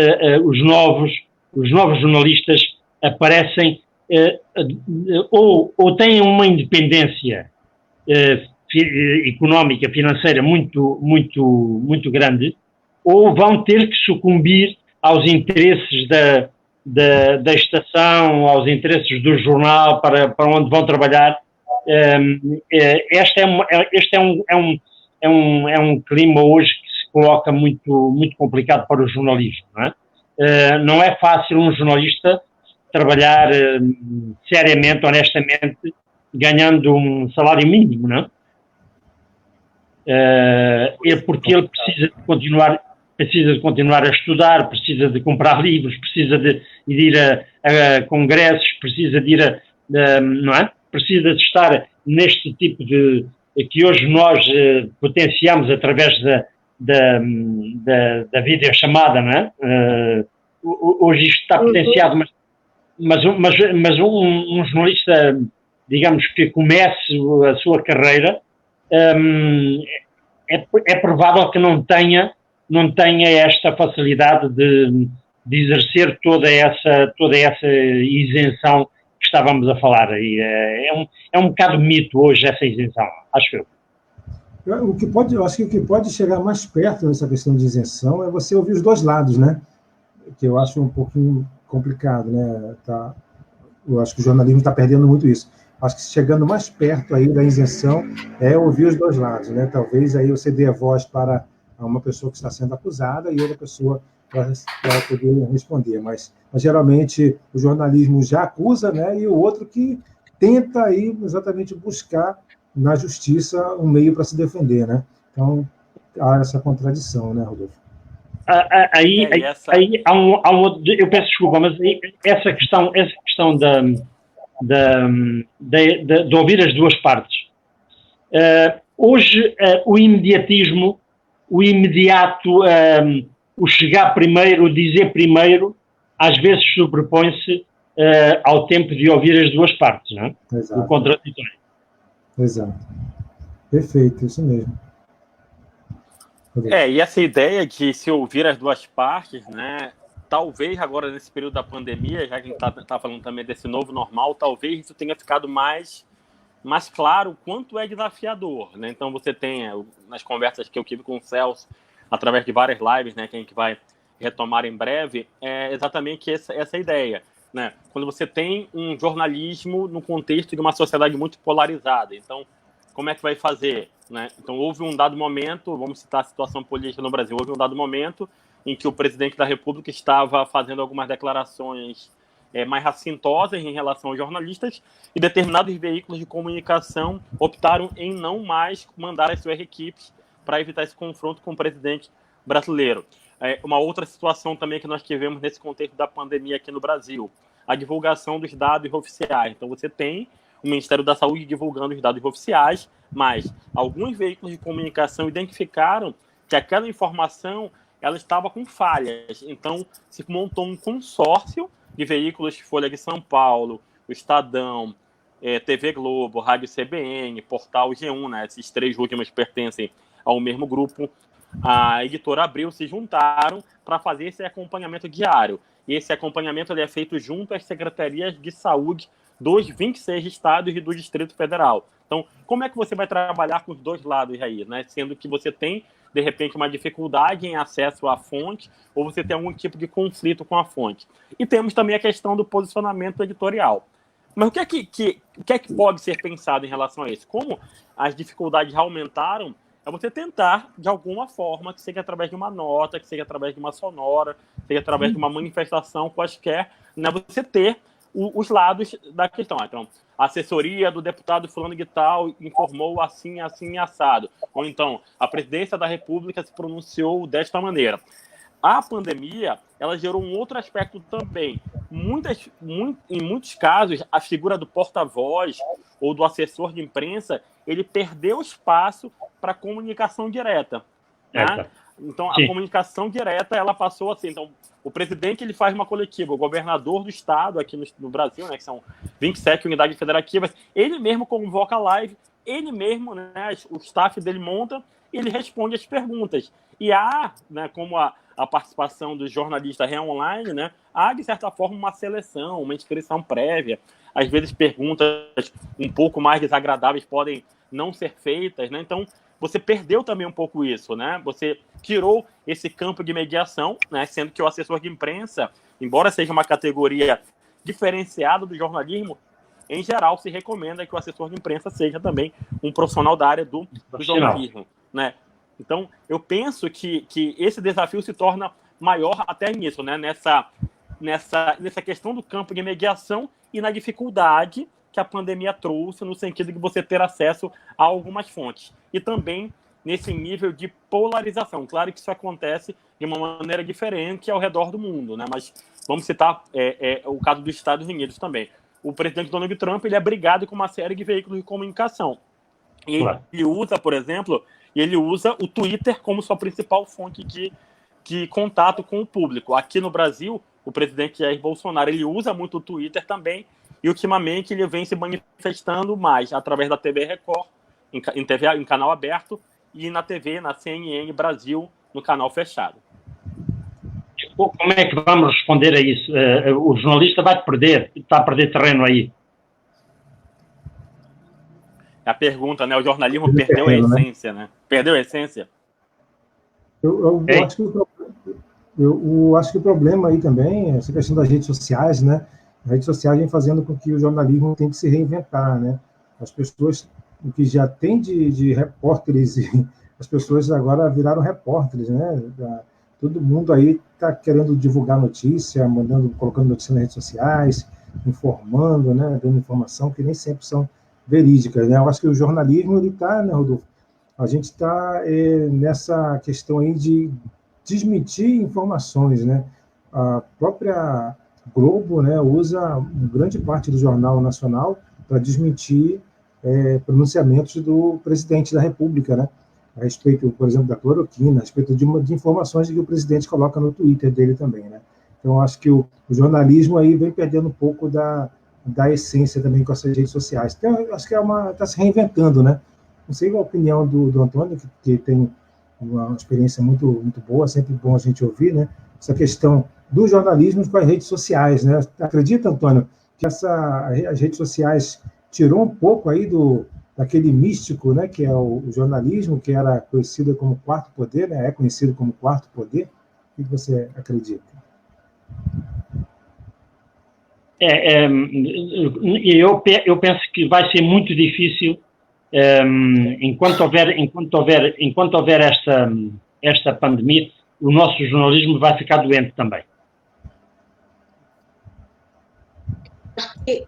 os novos jornalistas, aparecem ou têm uma independência económica, financeira muito grande, ou vão ter que sucumbir aos interesses da estação, aos interesses do jornal para onde vão trabalhar. Este é um clima hoje que se coloca muito complicado para o jornalismo, não é? Não é fácil um jornalista trabalhar seriamente, honestamente, ganhando um salário mínimo, não é? Porque ele precisa continuar precisa de continuar a estudar, precisa de comprar livros, precisa de ir a congressos, precisa de ir não é? Precisa de estar neste tipo de... que hoje nós potenciamos através da videochamada, não é? Hoje isto está potenciado, mas um jornalista, digamos, que comece a sua carreira, é provável que não tenha esta facilidade de exercer toda essa isenção que estávamos a falar. E é um bocado mito hoje essa isenção, acho eu. Eu acho que o que pode chegar mais perto nessa questão de isenção é você ouvir os dois lados, né? Que eu acho um pouquinho complicado, né? Eu acho que o jornalismo está perdendo muito isso. Acho que chegando mais perto aí da isenção é ouvir os dois lados, né? Talvez aí você dê a voz para uma pessoa que está sendo acusada e outra pessoa para poder responder. Mas geralmente o jornalismo já acusa, né? E o outro que tenta aí exatamente buscar na justiça um meio para se defender, né? Então há essa contradição, né, Rodolfo? Aí há eu peço desculpa, mas essa questão de ouvir as duas partes. Hoje, o imediatismo, o imediato, o chegar primeiro, o dizer primeiro, às vezes sobrepõe-se ao tempo de ouvir as duas partes, não é? Exato. O contraditório. Exato. Perfeito, isso mesmo. E essa ideia de se ouvir as duas partes, né? Talvez agora nesse período da pandemia, já que a gente está falando também desse novo normal, talvez isso tenha ficado mais claro o quanto é desafiador, né? Então você tem, nas conversas que eu tive com o Celso, através de várias lives, né, que a gente vai retomar em breve, é exatamente essa ideia, né? Quando você tem um jornalismo no contexto de uma sociedade muito polarizada, então como é que vai fazer, né? Então houve um dado momento, vamos citar a situação política no Brasil, houve um dado momento em que o presidente da República estava fazendo algumas declarações mais assintosas em relação aos jornalistas e determinados veículos de comunicação optaram em não mais mandar as suas equipes para evitar esse confronto com o presidente brasileiro. Uma outra situação também que nós tivemos nesse contexto da pandemia aqui no Brasil, a divulgação dos dados oficiais. Então você tem o Ministério da Saúde divulgando os dados oficiais, mas alguns veículos de comunicação identificaram que aquela informação ela estava com falhas. Então se montou um consórcio de veículos, Folha de São Paulo, o Estadão, TV Globo, Rádio CBN, Portal G1, né? Esses três últimos pertencem ao mesmo grupo. A Editora Abril se juntaram para fazer esse acompanhamento diário. E esse acompanhamento ele é feito junto às secretarias de saúde dos 26 estados e do Distrito Federal. Então, como é que você vai trabalhar com os dois lados aí, né? Sendo que você tem, de repente, uma dificuldade em acesso à fonte ou você tem algum tipo de conflito com a fonte. E temos também a questão do posicionamento editorial. Mas o que é que pode ser pensado em relação a isso? Como as dificuldades aumentaram, é você tentar, de alguma forma, que seja através de uma nota, que seja através de uma sonora, que seja através de uma manifestação quaisquer, né, você ter os lados da questão. Então, a assessoria do deputado fulano de tal informou assim, assim, assado. Ou então, a presidência da República se pronunciou desta maneira. A pandemia, ela gerou um outro aspecto também. Em muitos casos, a figura do porta-voz ou do assessor de imprensa, ele perdeu espaço para comunicação direta. Né? Então, a comunicação direta, ela passou assim. Então, o presidente ele faz uma coletiva, o governador do estado aqui no Brasil, né, que são 27 unidades federativas, ele mesmo convoca a live, ele mesmo, né, o staff dele monta e ele responde as perguntas. E há, né, como a participação do jornalista online, né, há, de certa forma, uma seleção, uma inscrição prévia. Às vezes, perguntas um pouco mais desagradáveis podem não ser feitas, né? Então, você perdeu também um pouco isso, né? Você tirou esse campo de mediação, né? Sendo que o assessor de imprensa, embora seja uma categoria diferenciada do jornalismo, em geral se recomenda que o assessor de imprensa seja também um profissional da área do jornalismo, né? Então, eu penso que esse desafio se torna maior até nisso, né? Nessa questão do campo de mediação e na dificuldade que a pandemia trouxe no sentido de você ter acesso a algumas fontes. E também nesse nível de polarização. Claro que isso acontece de uma maneira diferente ao redor do mundo, né? Mas vamos citar o caso dos Estados Unidos também. O presidente Donald Trump, ele é brigado com uma série de veículos de comunicação. E ele usa, por exemplo, o Twitter como sua principal fonte de contato com o público. Aqui no Brasil, o presidente Jair Bolsonaro, ele usa muito o Twitter também, e ultimamente ele vem se manifestando mais através da TV Record, em canal aberto, e na TV, na CNN Brasil, no canal fechado. Como é que vamos responder a isso? O jornalista está a perder terreno aí. A pergunta, né? O jornalismo perdeu a essência, né? Perdeu a essência. Eu acho que o problema aí também é essa questão das redes sociais, né? As redes sociais vêm fazendo com que o jornalismo tenha que se reinventar, né? As pessoas, o que já tem de repórteres, as pessoas agora viraram repórteres, né? Todo mundo aí está querendo divulgar notícia, colocando notícia nas redes sociais, informando, né? Dando informação que nem sempre são verídicas, né? Eu acho que o jornalismo, ele está, né, Rodolfo? A gente está nessa questão aí de desmentir informações, né? A própria Globo, né, usa grande parte do Jornal Nacional para desmentir pronunciamentos do presidente da República, né? A respeito, por exemplo, da cloroquina, a respeito de informações que o presidente coloca no Twitter dele também, né? Então, acho que o jornalismo aí vem perdendo um pouco da essência também com essas redes sociais. Então, acho que está se reinventando, né? Não sei a opinião do Antônio, que tem uma experiência muito, muito boa, sempre bom a gente ouvir, né? Essa questão do jornalismo com as redes sociais, né? Acredita, Antônio, que as redes sociais tirou um pouco aí daquele místico, né? Que é o jornalismo, que era conhecido como quarto poder, né? É conhecido como quarto poder? O que você acredita? Eu penso que vai ser muito difícil enquanto houver esta pandemia, o nosso jornalismo vai ficar doente também. Acho que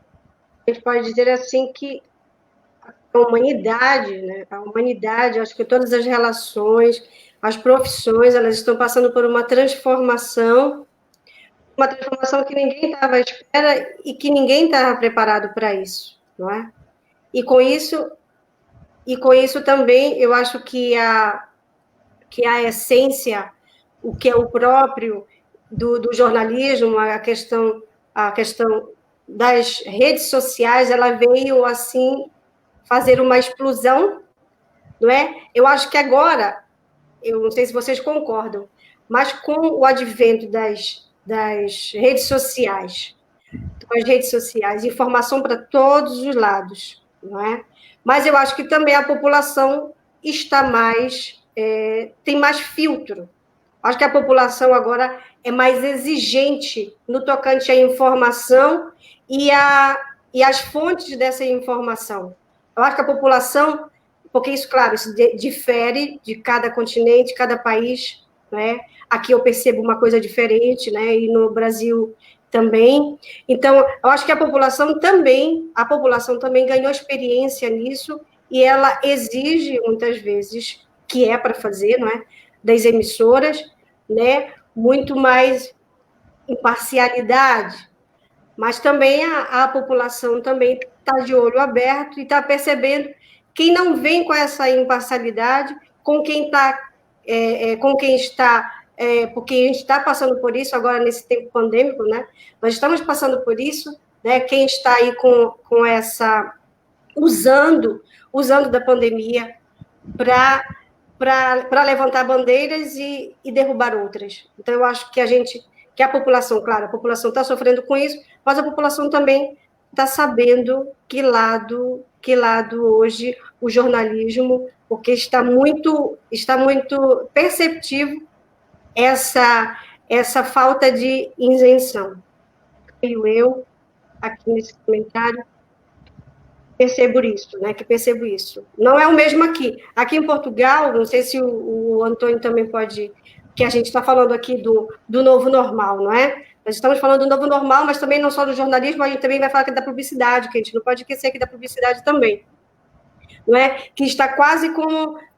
a gente pode dizer assim que a humanidade, né? A humanidade, acho que todas as relações, as profissões, elas estão passando por uma transformação que ninguém estava à espera e que ninguém estava preparado para isso, não é? E com isso também eu acho que a essência, o que é o próprio do jornalismo, a questão das redes sociais, ela veio assim fazer uma explosão, não é? Eu acho que agora, eu não sei se vocês concordam, mas com o advento das redes sociais, informação para todos os lados, não é? Mas eu acho que também a população está tem mais filtro. Acho que a população agora é mais exigente no tocante à informação e as fontes dessa informação. Eu acho que a população, porque isso, claro, isso difere de cada continente, de cada país, né? Aqui eu percebo uma coisa diferente, né? E no Brasil também. Então, eu acho que a população também ganhou experiência nisso e ela exige, muitas vezes, que é para fazer, não é? Das emissoras, né? Muito mais imparcialidade. Mas também a população também está de olho aberto e está percebendo quem não vem com essa imparcialidade, com quem está porque a gente está passando por isso agora nesse tempo pandêmico, né? Nós estamos passando por isso, né? Quem está aí com essa usando da pandemia para levantar bandeiras e derrubar outras. Então eu acho que a população, claro, a população está sofrendo com isso, mas a população também está sabendo que lado hoje o jornalismo, porque está muito perceptível essa falta de isenção. Eu, aqui nesse comentário, percebo isso. Não é o mesmo aqui. Aqui em Portugal, não sei se o Antônio também pode, que a gente está falando aqui do novo normal, não é? Nós estamos falando do novo normal, mas também não só do jornalismo, a gente também vai falar aqui da publicidade, que a gente não pode esquecer aqui da publicidade também. Não é? Que está quase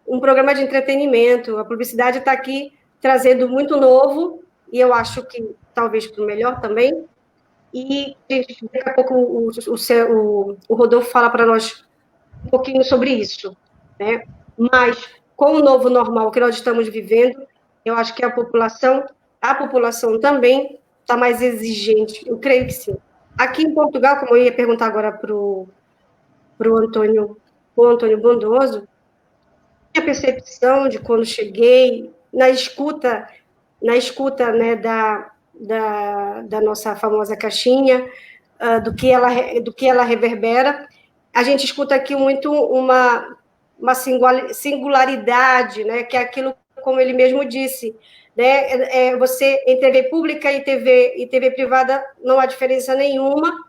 um programa de entretenimento. A publicidade está aqui trazendo muito novo, e eu acho que talvez para o melhor também. E daqui a pouco o Rodolfo fala para nós um pouquinho sobre isso, né? Mas com o novo normal que nós estamos vivendo, eu acho que a população também está mais exigente, eu creio que sim. Aqui em Portugal, como eu ia perguntar agora para o Antônio Bondoso, minha percepção de quando cheguei, na escuta né, da nossa famosa caixinha, do que ela reverbera, a gente escuta aqui muito uma singularidade, né, que é aquilo, como ele mesmo disse, né, você, em TV pública e TV privada, não há diferença nenhuma,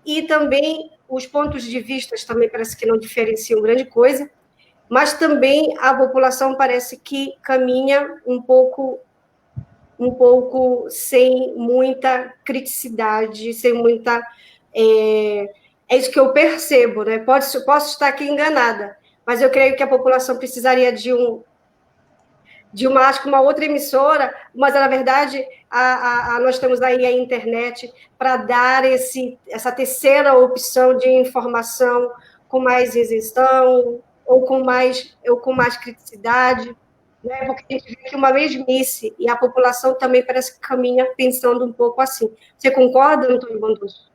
e também os pontos de vista também parece que não diferenciam grande coisa, mas também a população parece que caminha um pouco sem muita criticidade, sem muita... É isso que eu percebo, né? Posso estar aqui enganada, mas eu creio que a população precisaria de acho que uma outra emissora, mas, na verdade, nós temos aí a internet para dar essa terceira opção de informação com mais isenção ou com mais criticidade, né? Porque a gente vê que uma mesmice, e a população também parece que caminha pensando um pouco assim. Você concorda, Antônio Bondoso?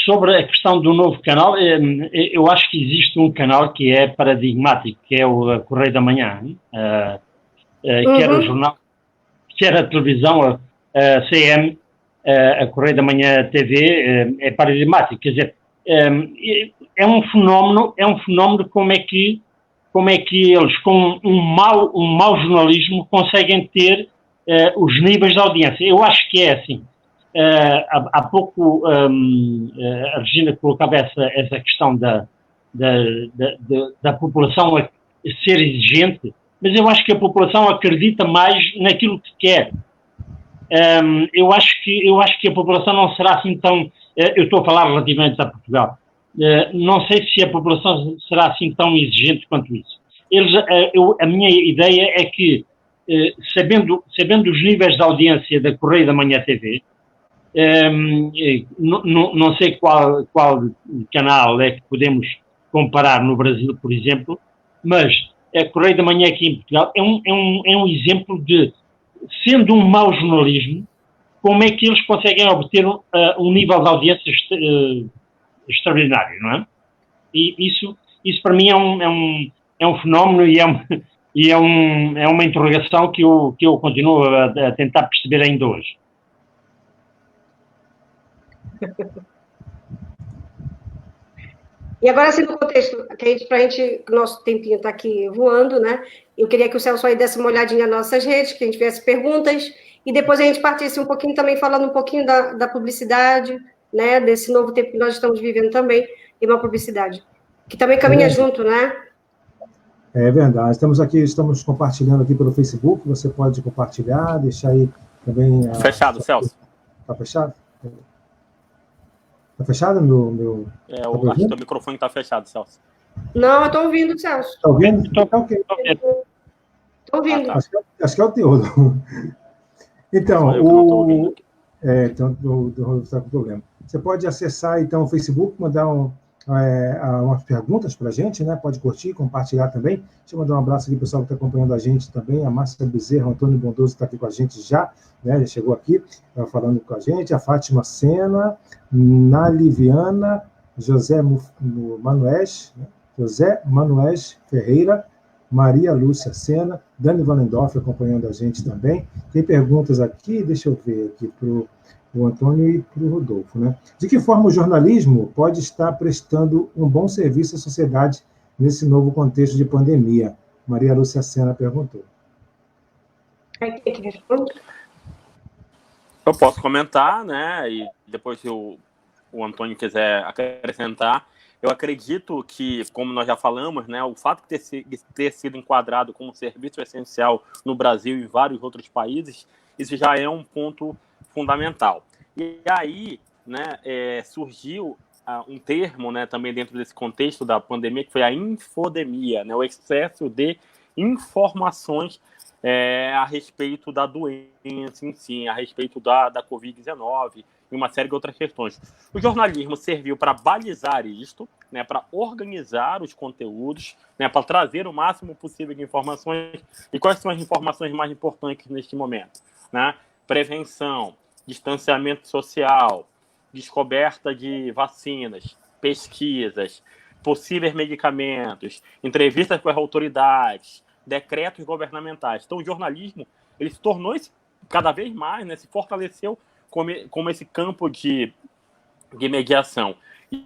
Sobre a questão do novo canal, eu acho que existe um canal que é paradigmático, que é o Correio da Manhã, quer o jornal, quer a televisão, a CM, a Correio da Manhã TV, é paradigmático. Quer dizer, é um fenómeno como é que eles, com um mau jornalismo, conseguem ter os níveis de audiência. Eu acho que é assim. Há pouco a Regina colocava essa questão da população a ser exigente, mas eu acho que a população acredita mais naquilo que quer. Eu acho que a população não será assim tão... eu estou a falar relativamente a Portugal. Não sei se a população será assim tão exigente quanto isso. A minha ideia é que, sabendo os níveis de audiência da Correio da Manhã TV, não sei qual canal é que podemos comparar no Brasil, por exemplo, mas a Correio da Manhã aqui em Portugal é um exemplo de, sendo um mau jornalismo, como é que eles conseguem obter um nível de audiência extraordinário, não é? E isso para mim é um fenómeno e é uma interrogação que eu continuo a tentar perceber ainda hoje. E agora, assim, no contexto, que o nosso tempinho está aqui voando, né? Eu queria que o Celso aí desse uma olhadinha nas nossas redes, que a gente tivesse perguntas, e depois a gente partisse um pouquinho também, falando um pouquinho da publicidade, né? Desse novo tempo que nós estamos vivendo também, e uma publicidade, que também caminha junto, né? É verdade. Estamos compartilhando aqui pelo Facebook, você pode compartilhar, deixar aí também... Fechado, Celso. Está fechado? Está fechado meu... eu acho que o microfone está fechado, Celso. Não, eu estou ouvindo, Celso. Está ouvindo? Então, ok. Estou ouvindo. Acho que é o teu. Então, então o está com problema. Você pode acessar, então, o Facebook, mandar umas perguntas para a gente, né? Pode curtir, compartilhar também. Deixa eu mandar um abraço aqui, pessoal que está acompanhando a gente também. A Márcia Bezerra, o Antônio Bondoso está aqui com a gente já, né? Já chegou aqui, falando com a gente. A Fátima Sena, Naliviana, José Manués Ferreira, Maria Lúcia Sena, Dani Valendorf acompanhando a gente também. Tem perguntas aqui, deixa eu ver aqui para o Antônio e para o Rodolfo, né? De que forma o jornalismo pode estar prestando um bom serviço à sociedade nesse novo contexto de pandemia? Maria Lúcia Sena perguntou. Eu posso comentar, né? E depois, se o Antônio quiser acrescentar, eu acredito que, como nós já falamos, né, o fato de ter sido enquadrado como serviço essencial no Brasil e em vários outros países, isso já é um ponto fundamental. E aí, né, surgiu um termo, né, também dentro desse contexto da pandemia, que foi a infodemia, né, o excesso de informações a respeito da doença em si, a respeito da Covid-19 e uma série de outras questões. O jornalismo serviu para balizar isto, né, para organizar os conteúdos, né, para trazer o máximo possível de informações. E quais são as informações mais importantes neste momento? Né? Prevenção, distanciamento social, descoberta de vacinas, pesquisas, possíveis medicamentos, entrevistas com as autoridades, decretos governamentais. Então, o jornalismo ele se tornou cada vez mais, né, se fortaleceu como esse campo de mediação.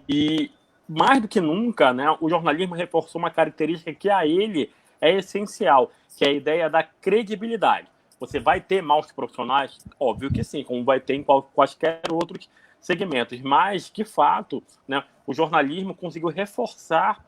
E, mais do que nunca, né, o jornalismo reforçou uma característica que a ele é essencial, que é a ideia da credibilidade. Você vai ter maus profissionais? Óbvio que sim, como vai ter em quaisquer outros segmentos, mas, de fato, né, o jornalismo conseguiu reforçar,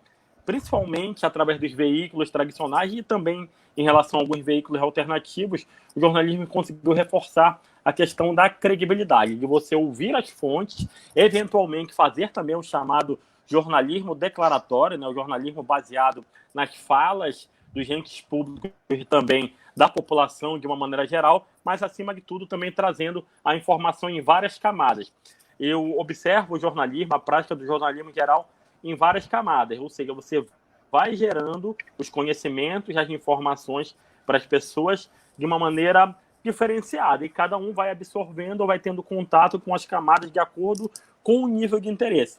principalmente através dos veículos tradicionais e também em relação a alguns veículos alternativos, o jornalismo conseguiu reforçar a questão da credibilidade, de você ouvir as fontes, eventualmente fazer também o chamado jornalismo declaratório, né, o jornalismo baseado nas falas dos entes públicos e também da população de uma maneira geral, mas, acima de tudo, também trazendo a informação em várias camadas. Eu observo o jornalismo, a prática do jornalismo em geral, em várias camadas, ou seja, você vai gerando os conhecimentos, as informações para as pessoas de uma maneira diferenciada, e cada um vai absorvendo ou vai tendo contato com as camadas de acordo com o nível de interesse.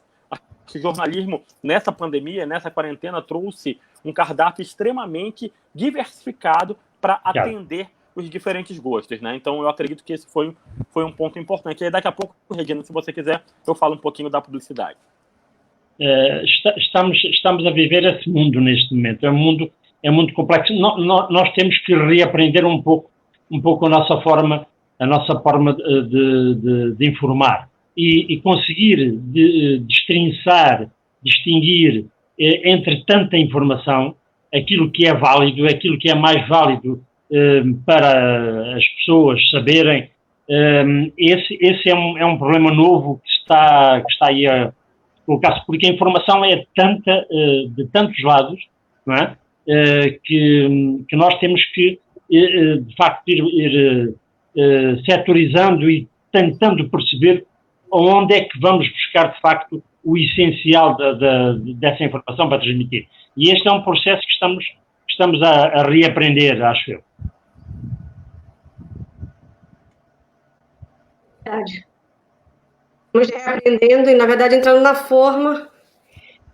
O jornalismo, nessa pandemia, nessa quarentena, trouxe um cardápio extremamente diversificado para atender os diferentes gostos, né? Então, eu acredito que esse foi um ponto importante. E aí, daqui a pouco, Regina, se você quiser, eu falo um pouquinho da publicidade. Estamos a viver esse mundo neste momento. É um mundo complexo. Nós temos que reaprender um pouco a nossa forma de informar e conseguir destrinçar, distinguir entre tanta informação aquilo que é válido, aquilo que é mais válido para as pessoas saberem. Esse é um problema novo que está aí a colocar-se, porque a informação é tanta, de tantos lados, não é? Que nós temos que, de facto, ir setorizando e tentando perceber onde é que vamos buscar, de facto, o essencial dessa informação para transmitir. E este é um processo que estamos a reaprender, acho eu. Verdade. Estamos reaprendendo e, na verdade, entrando na forma.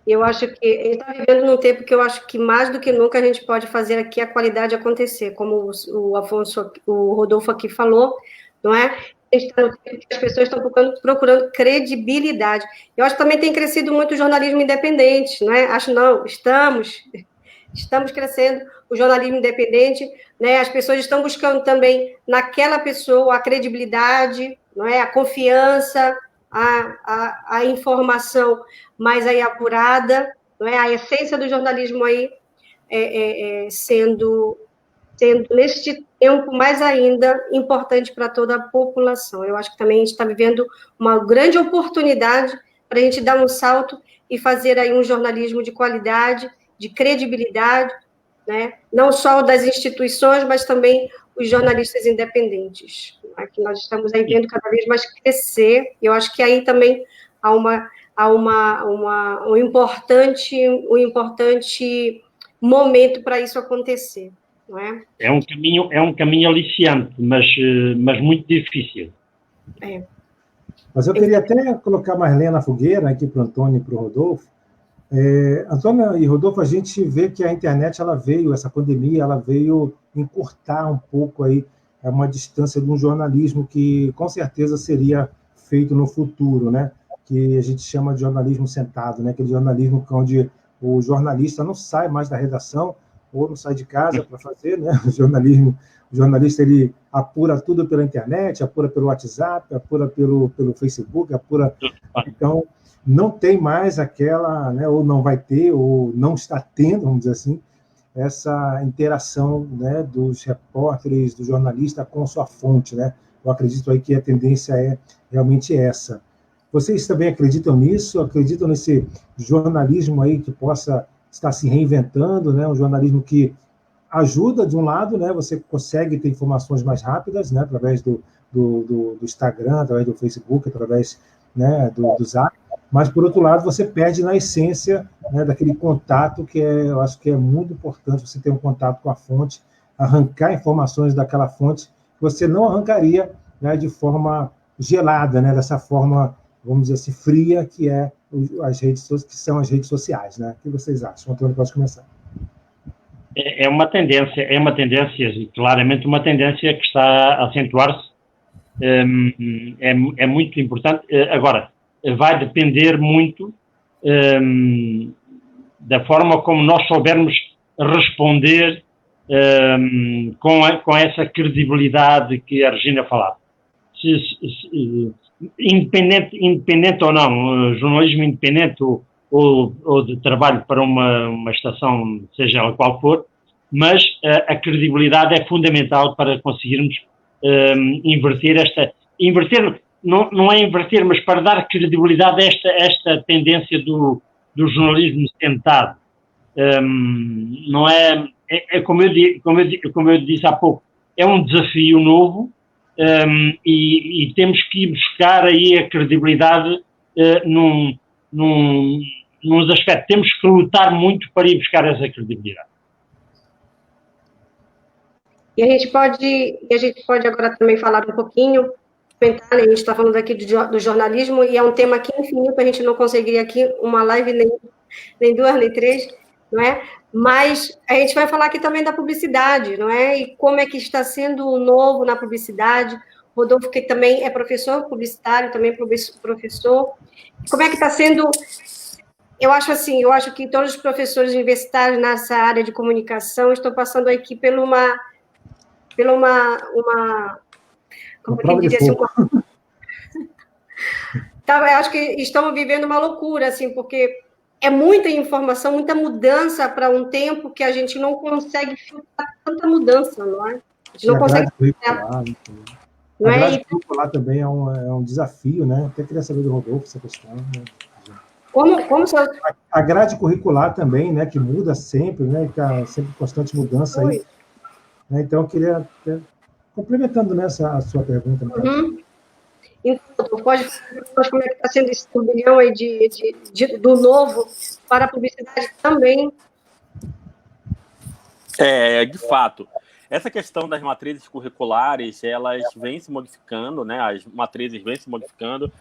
Eu acho que ele está vivendo num tempo que eu acho que, mais do que nunca, a gente pode fazer aqui a qualidade acontecer, como o Rodolfo aqui falou, não é? As pessoas estão procurando credibilidade. Eu acho que também tem crescido muito o jornalismo independente, não é? Estamos crescendo o jornalismo independente, né? As pessoas estão buscando também naquela pessoa a credibilidade, não é? A confiança, a informação mais aí apurada, não é? A essência do jornalismo aí sendo neste tempo mais ainda importante para toda a população. Eu acho que também a gente está vivendo uma grande oportunidade para a gente dar um salto e fazer aí um jornalismo de qualidade, de credibilidade, né? Não só das instituições, mas também os jornalistas independentes, né? Que nós estamos aí vendo cada vez mais crescer. Eu acho que aí também há um importante momento para isso acontecer. Não é? É um caminho aliciante, mas muito difícil. Mas eu queria até colocar mais lenha na fogueira aqui para o Antônio e para o Rodolfo. Antônio e Rodolfo, a gente vê que a internet, essa pandemia, ela veio encurtar um pouco aí uma distância de um jornalismo que com certeza seria feito no futuro, né? Que a gente chama de jornalismo sentado, né? Aquele jornalismo onde o jornalista não sai mais da redação ou não sai de casa para fazer, né? O jornalista ele apura tudo pela internet, apura pelo WhatsApp, apura pelo Facebook, apura. Então, não tem mais aquela, né? Ou não vai ter, ou não está tendo, vamos dizer assim, essa interação, né, dos repórteres, do jornalista com sua fonte, né? Eu acredito aí que a tendência é realmente essa. Vocês também acreditam nisso? Acreditam nesse jornalismo aí que possa estar se reinventando, né? Um jornalismo que ajuda, de um lado, né? Você consegue ter informações mais rápidas, né? Através do Instagram, através do Facebook, através, né, do Zap. Mas, por outro lado, você perde na essência, né, daquele contato que eu acho que é muito importante, você ter um contato com a fonte, arrancar informações daquela fonte que você não arrancaria, né, de forma gelada, né, dessa forma, vamos dizer assim, fria, que são as redes sociais, né? O que vocês acham? O Antônio pode começar. É uma tendência, claramente uma tendência que está a acentuar-se. É muito importante. Agora, vai depender muito da forma como nós soubermos responder com essa credibilidade que a Regina falava. Independente ou não, jornalismo independente ou de trabalho para uma estação, seja ela qual for, mas a credibilidade é fundamental para conseguirmos inverter não é inverter, mas para dar credibilidade a esta tendência do jornalismo sentado. Não como eu disse há pouco, é um desafio novo, e temos que ir buscar aí a credibilidade nos aspectos. Temos que lutar muito para ir buscar essa credibilidade. E a gente pode agora também falar um pouquinho, comentar, né? A gente está falando aqui do jornalismo, e é um tema aqui infinito, a gente não conseguiria aqui uma live nem 2, nem 3, não é? Mas a gente vai falar aqui também da publicidade, não é? E como é que está sendo o novo na publicidade. Rodolfo, que também é professor publicitário, também professor. Como é que está sendo? Eu acho que todos os professores universitários nessa área de comunicação estão passando aqui por uma como quem diria assim, eu acho que estamos vivendo uma loucura, assim, porque é muita informação, muita mudança para um tempo que a gente não consegue filtrar tanta mudança, não é? A gente não consegue filtrar. A grade curricular também é um desafio, né? Até queria saber do Rodolfo essa questão. Né? Como a grade curricular também, né? Que muda sempre, né? Está sempre em constante mudança aí. Né? Então, eu queria, complementando nessa a sua pergunta. Uhum. Então, pode como é que está sendo esse turbilhão aí do novo para a publicidade também? De fato. Essa questão das matrizes curriculares, elas vêm se modificando, né? As matrizes vêm se modificando.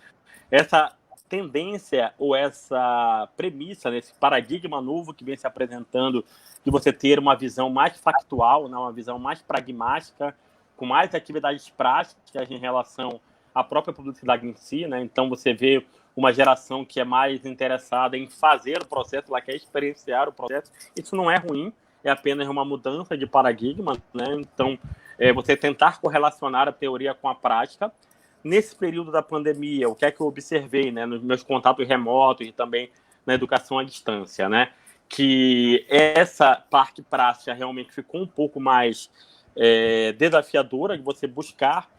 Essa tendência ou essa premissa, esse paradigma novo que vem se apresentando de você ter uma visão mais factual, né? Uma visão mais pragmática, com mais atividades práticas em relação à própria publicidade em si, né? Então, você vê uma geração que é mais interessada em fazer o processo, ela quer experienciar o processo. Isso não é ruim, é apenas uma mudança de paradigma, né? Então, você tentar correlacionar a teoria com a prática. Nesse período da pandemia, o que é que eu observei, né, nos meus contatos remotos e também na educação à distância, né? Que essa parte prática realmente ficou um pouco mais desafiadora de você buscar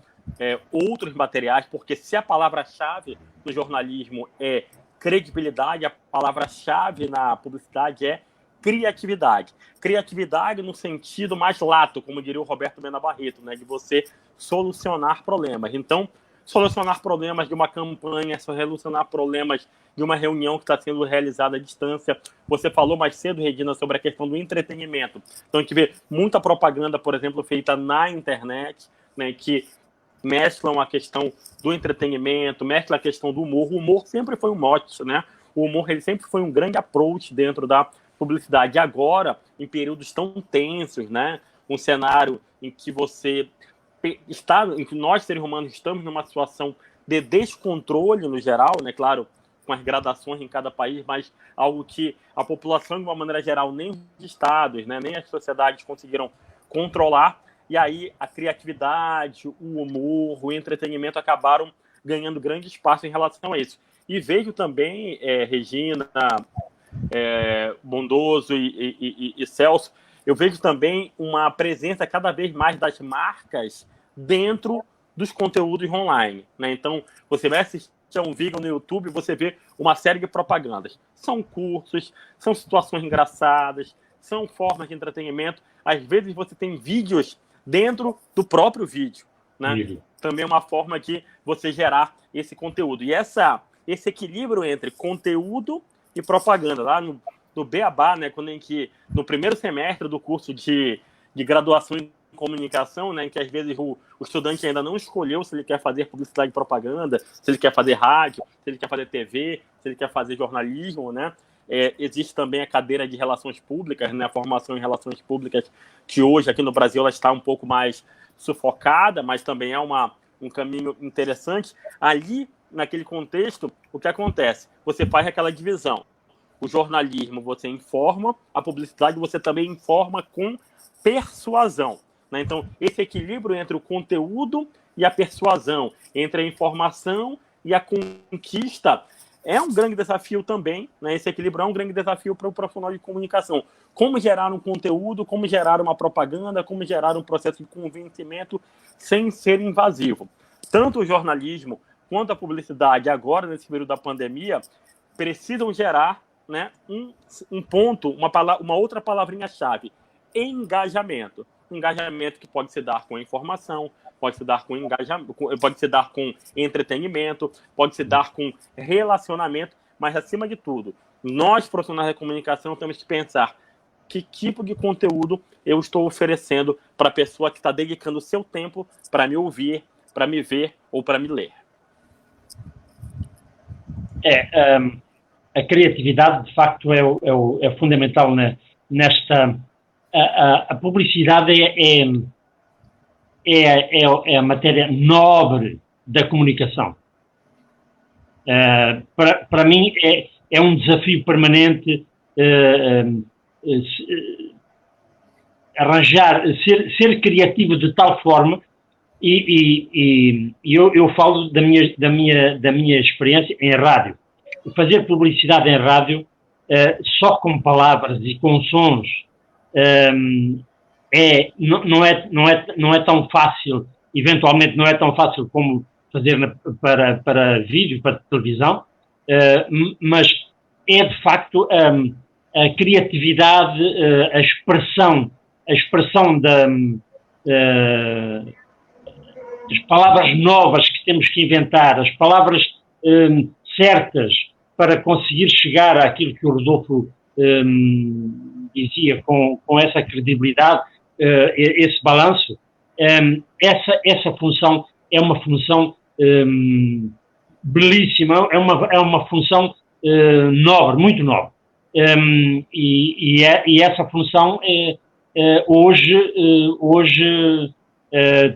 outros materiais, porque se a palavra-chave no jornalismo é credibilidade, a palavra-chave na publicidade é criatividade. Criatividade no sentido mais lato, como diria o Roberto Mena Barreto, né, de você solucionar problemas. Então, solucionar problemas de uma campanha, solucionar problemas de uma reunião que está sendo realizada à distância. Você falou mais cedo, Regina, sobre a questão do entretenimento. Então, a gente vê muita propaganda, por exemplo, feita na internet, né, que mesclam a questão do entretenimento, mesclam a questão do humor. O humor sempre foi um mote, né? O humor ele sempre foi um grande approach dentro da publicidade. E agora, em períodos tão tensos, né? Um cenário em que em que nós, seres humanos, estamos numa situação de descontrole no geral, né? Claro, com as gradações em cada país, mas algo que a população, de uma maneira geral, nem os estados, né? Nem as sociedades conseguiram controlar. E aí a criatividade, o humor, o entretenimento acabaram ganhando grande espaço em relação a isso. E vejo também, Regina, Bondoso e Celso, eu vejo também uma presença cada vez mais das marcas dentro dos conteúdos online, né? Então, você vai assistir um vídeo no YouTube, você vê uma série de propagandas. São cursos, são situações engraçadas, são formas de entretenimento. Às vezes você tem vídeos dentro do próprio vídeo, né? Também é uma forma de você gerar esse conteúdo. E esse equilíbrio entre conteúdo e propaganda, lá no Beabá, né, quando no primeiro semestre do curso de graduação em comunicação, né, em que às vezes o estudante ainda não escolheu se ele quer fazer publicidade e propaganda, se ele quer fazer rádio, se ele quer fazer TV, se ele quer fazer jornalismo, né? Existe também a cadeira de relações públicas, né, a formação em relações públicas, que hoje aqui no Brasil ela está um pouco mais sufocada, mas também é um caminho interessante. Ali, naquele contexto, o que acontece? Você faz aquela divisão. O jornalismo você informa, a publicidade você também informa com persuasão, né? Então, esse equilíbrio entre o conteúdo e a persuasão, entre a informação e a conquista, é um grande desafio também, né? Esse equilíbrio é um grande desafio para o profissional de comunicação. Como gerar um conteúdo, como gerar uma propaganda, como gerar um processo de convencimento sem ser invasivo. Tanto o jornalismo quanto a publicidade, agora, nesse período da pandemia, precisam gerar, né, um ponto, uma outra palavrinha-chave: engajamento. Engajamento que pode se dar com informação, pode se dar com engajamento, pode se dar com entretenimento, pode se dar com relacionamento, mas, acima de tudo, nós, profissionais da comunicação, temos que pensar que tipo de conteúdo eu estou oferecendo para a pessoa que está dedicando o seu tempo para me ouvir, para me ver ou para me ler. A criatividade, de facto, é fundamental nesta... A publicidade é a matéria nobre da comunicação. Para mim, é um desafio permanente ser criativo de tal forma, e eu falo da minha experiência em rádio. Fazer publicidade em rádio, só com palavras e com sons, não é tão fácil, eventualmente não é tão fácil como fazer para vídeo, para televisão, mas é de facto a criatividade, a expressão das palavras novas que temos que inventar, as palavras certas para conseguir chegar àquilo que o Rodolfo dizia, com essa credibilidade, esse balanço. Essa função é uma função belíssima, é uma função nobre, muito nobre. E essa função hoje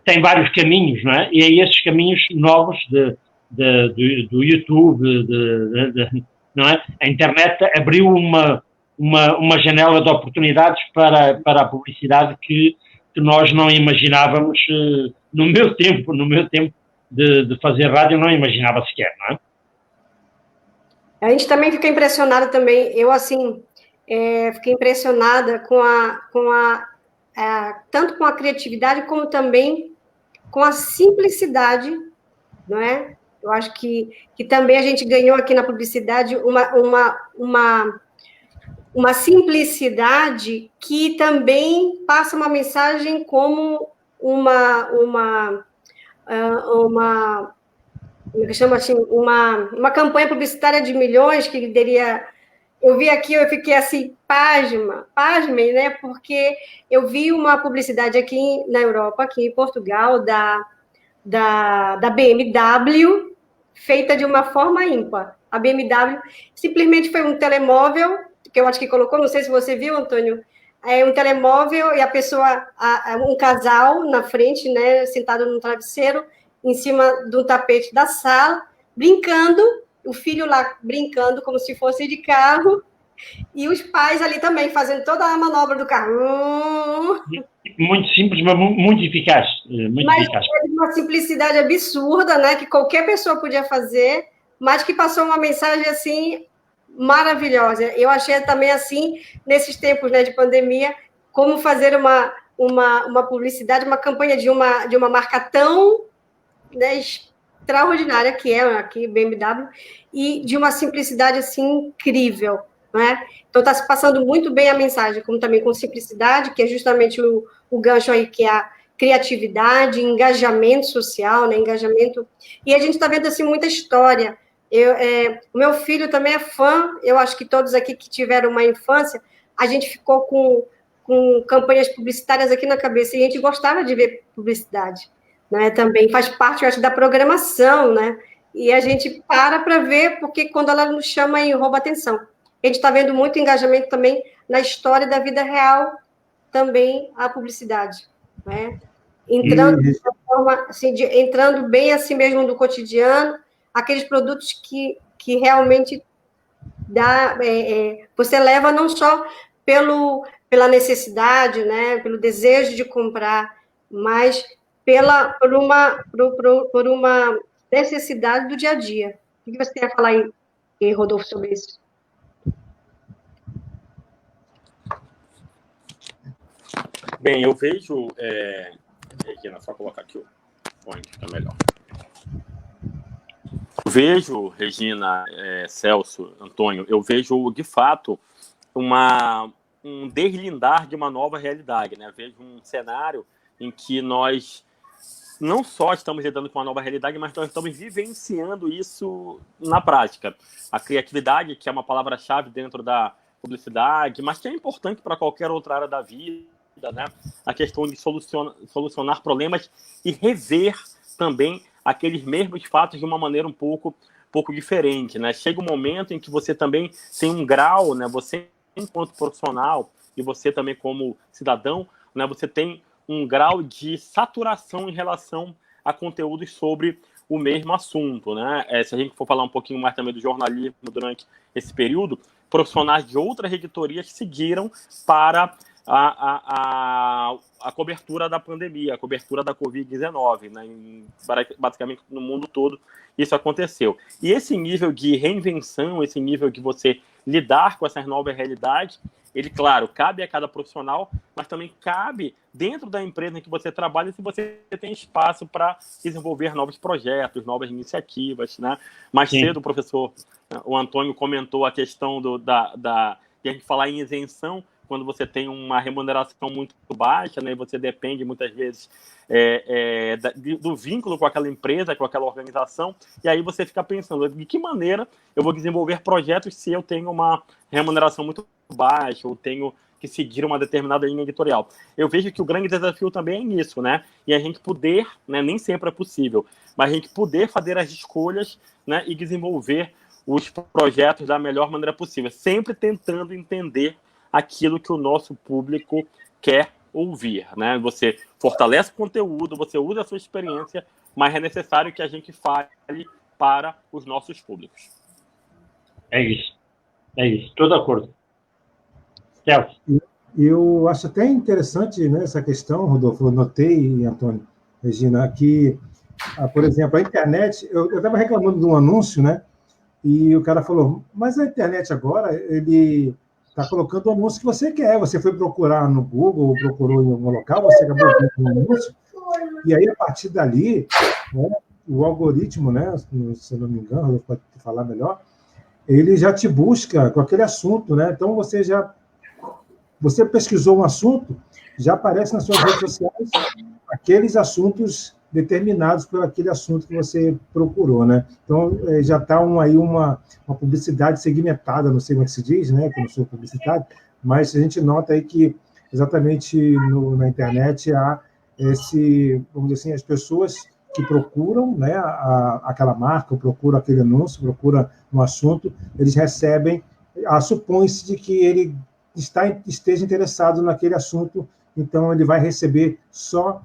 tem vários caminhos, não é? E é esses caminhos novos do YouTube, não é? A internet abriu uma janela de oportunidades para a publicidade que nós não imaginávamos. No meu tempo de fazer rádio, não imaginava sequer, não é? A gente também fica impressionado também, eu assim, fiquei impressionada tanto com a criatividade como também com a simplicidade, não é? Eu acho que também a gente ganhou aqui na publicidade uma simplicidade que também passa uma mensagem como uma campanha publicitária de milhões que deveria... Eu vi aqui, eu fiquei assim, pasmem, né? Porque eu vi uma publicidade aqui na Europa, aqui em Portugal, da BMW, feita de uma forma ímpar. A BMW simplesmente foi um telemóvel, que eu acho que colocou, não sei se você viu, Antônio, um telemóvel e a pessoa, um casal na frente, né, sentado num travesseiro, em cima do tapete da sala, brincando, o filho lá brincando como se fosse de carro, e os pais ali também fazendo toda a manobra do carro. Muito simples, mas muito eficaz. Mas é uma simplicidade absurda, né, que qualquer pessoa podia fazer, mas que passou uma mensagem assim maravilhosa. Eu achei também assim, nesses tempos, né, de pandemia, como fazer uma publicidade, uma campanha de uma marca tão, né, extraordinária que é aqui BMW, e de uma simplicidade assim incrível, né? Então está se passando muito bem a mensagem, como também com simplicidade, que é justamente o gancho aí, que é a criatividade, engajamento social, né? Engajamento. E a gente está vendo assim muita história. O meu filho também é fã, eu acho que todos aqui que tiveram uma infância, a gente ficou com campanhas publicitárias aqui na cabeça, e a gente gostava de ver publicidade, né? Também faz parte, eu acho, da programação, né? E a gente para ver, porque quando ela nos chama e rouba atenção. A gente está vendo muito engajamento também na história da vida real, também a publicidade, né? Entrando de uma forma, assim, entrando bem assim mesmo no cotidiano, aqueles produtos que realmente você leva não só pela necessidade, né, pelo desejo de comprar, mas por uma necessidade do dia a dia. O que você tem a falar aí, Rodolfo, sobre isso? Bem, eu vejo... Regina, só colocar aqui o fone, fica melhor. Eu vejo, Regina, Celso, Antônio, eu vejo, de fato, um deslindar de uma nova realidade, né? Eu vejo um cenário em que nós não só estamos lidando com uma nova realidade, mas nós estamos vivenciando isso na prática. A criatividade, que é uma palavra-chave dentro da publicidade, mas que é importante para qualquer outra área da vida, né? A questão de solucionar problemas e rever também aqueles mesmos fatos de uma maneira um pouco diferente, né? Chega um momento em que você também tem um grau, né? Você, enquanto profissional, e você também como cidadão, né? Você tem um grau de saturação em relação a conteúdos sobre o mesmo assunto, né? Se a gente for falar um pouquinho mais também do jornalismo durante esse período, profissionais de outras editorias seguiram para a cobertura da pandemia, a cobertura da Covid-19, né? Basicamente no mundo todo isso aconteceu. E esse nível de reinvenção, esse nível de você lidar com essas novas realidades, ele, claro, cabe a cada profissional, mas também cabe dentro da empresa em que você trabalha, se você tem espaço para desenvolver novos projetos, novas iniciativas, né? Mais cedo, o professor, o Antônio comentou a questão de a gente falar em isenção, quando você tem uma remuneração muito baixa, né, você depende muitas vezes do vínculo com aquela empresa, com aquela organização, e aí você fica pensando, de que maneira eu vou desenvolver projetos se eu tenho uma remuneração muito baixa, ou tenho que seguir uma determinada linha editorial. Eu vejo que o grande desafio também é nisso, né, e a gente poder, né, nem sempre é possível, mas a gente poder fazer as escolhas, né, e desenvolver os projetos da melhor maneira possível, sempre tentando entender aquilo que o nosso público quer ouvir, né? Você fortalece o conteúdo, você usa a sua experiência, mas é necessário que a gente fale para os nossos públicos. É isso, estou de acordo. Celso. Eu acho até interessante, né, essa questão, Rodolfo, eu notei, Antônio, Regina, que, por exemplo, a internet, eu estava reclamando de um anúncio, né, e o cara falou, mas a internet agora, ele está colocando o anúncio que você quer. Você foi procurar no Google, ou procurou em algum local, você acabou vendo o anúncio, e aí, a partir dali, né, o algoritmo, né, se eu não me engano, pode falar melhor, ele já te busca com aquele assunto, né? Então, você pesquisou um assunto, já aparece nas suas redes sociais aqueles assuntos determinados por aquele assunto que você procurou, né? Então, já está aí uma publicidade segmentada, não sei como é que se diz, né? Que eu não sou publicitário, mas a gente nota aí que, exatamente na internet, há vamos dizer assim, as pessoas que procuram, né, aquela marca, procuram aquele anúncio, procuram um assunto, eles recebem, supõe-se de que ele esteja interessado naquele assunto, então ele vai receber só,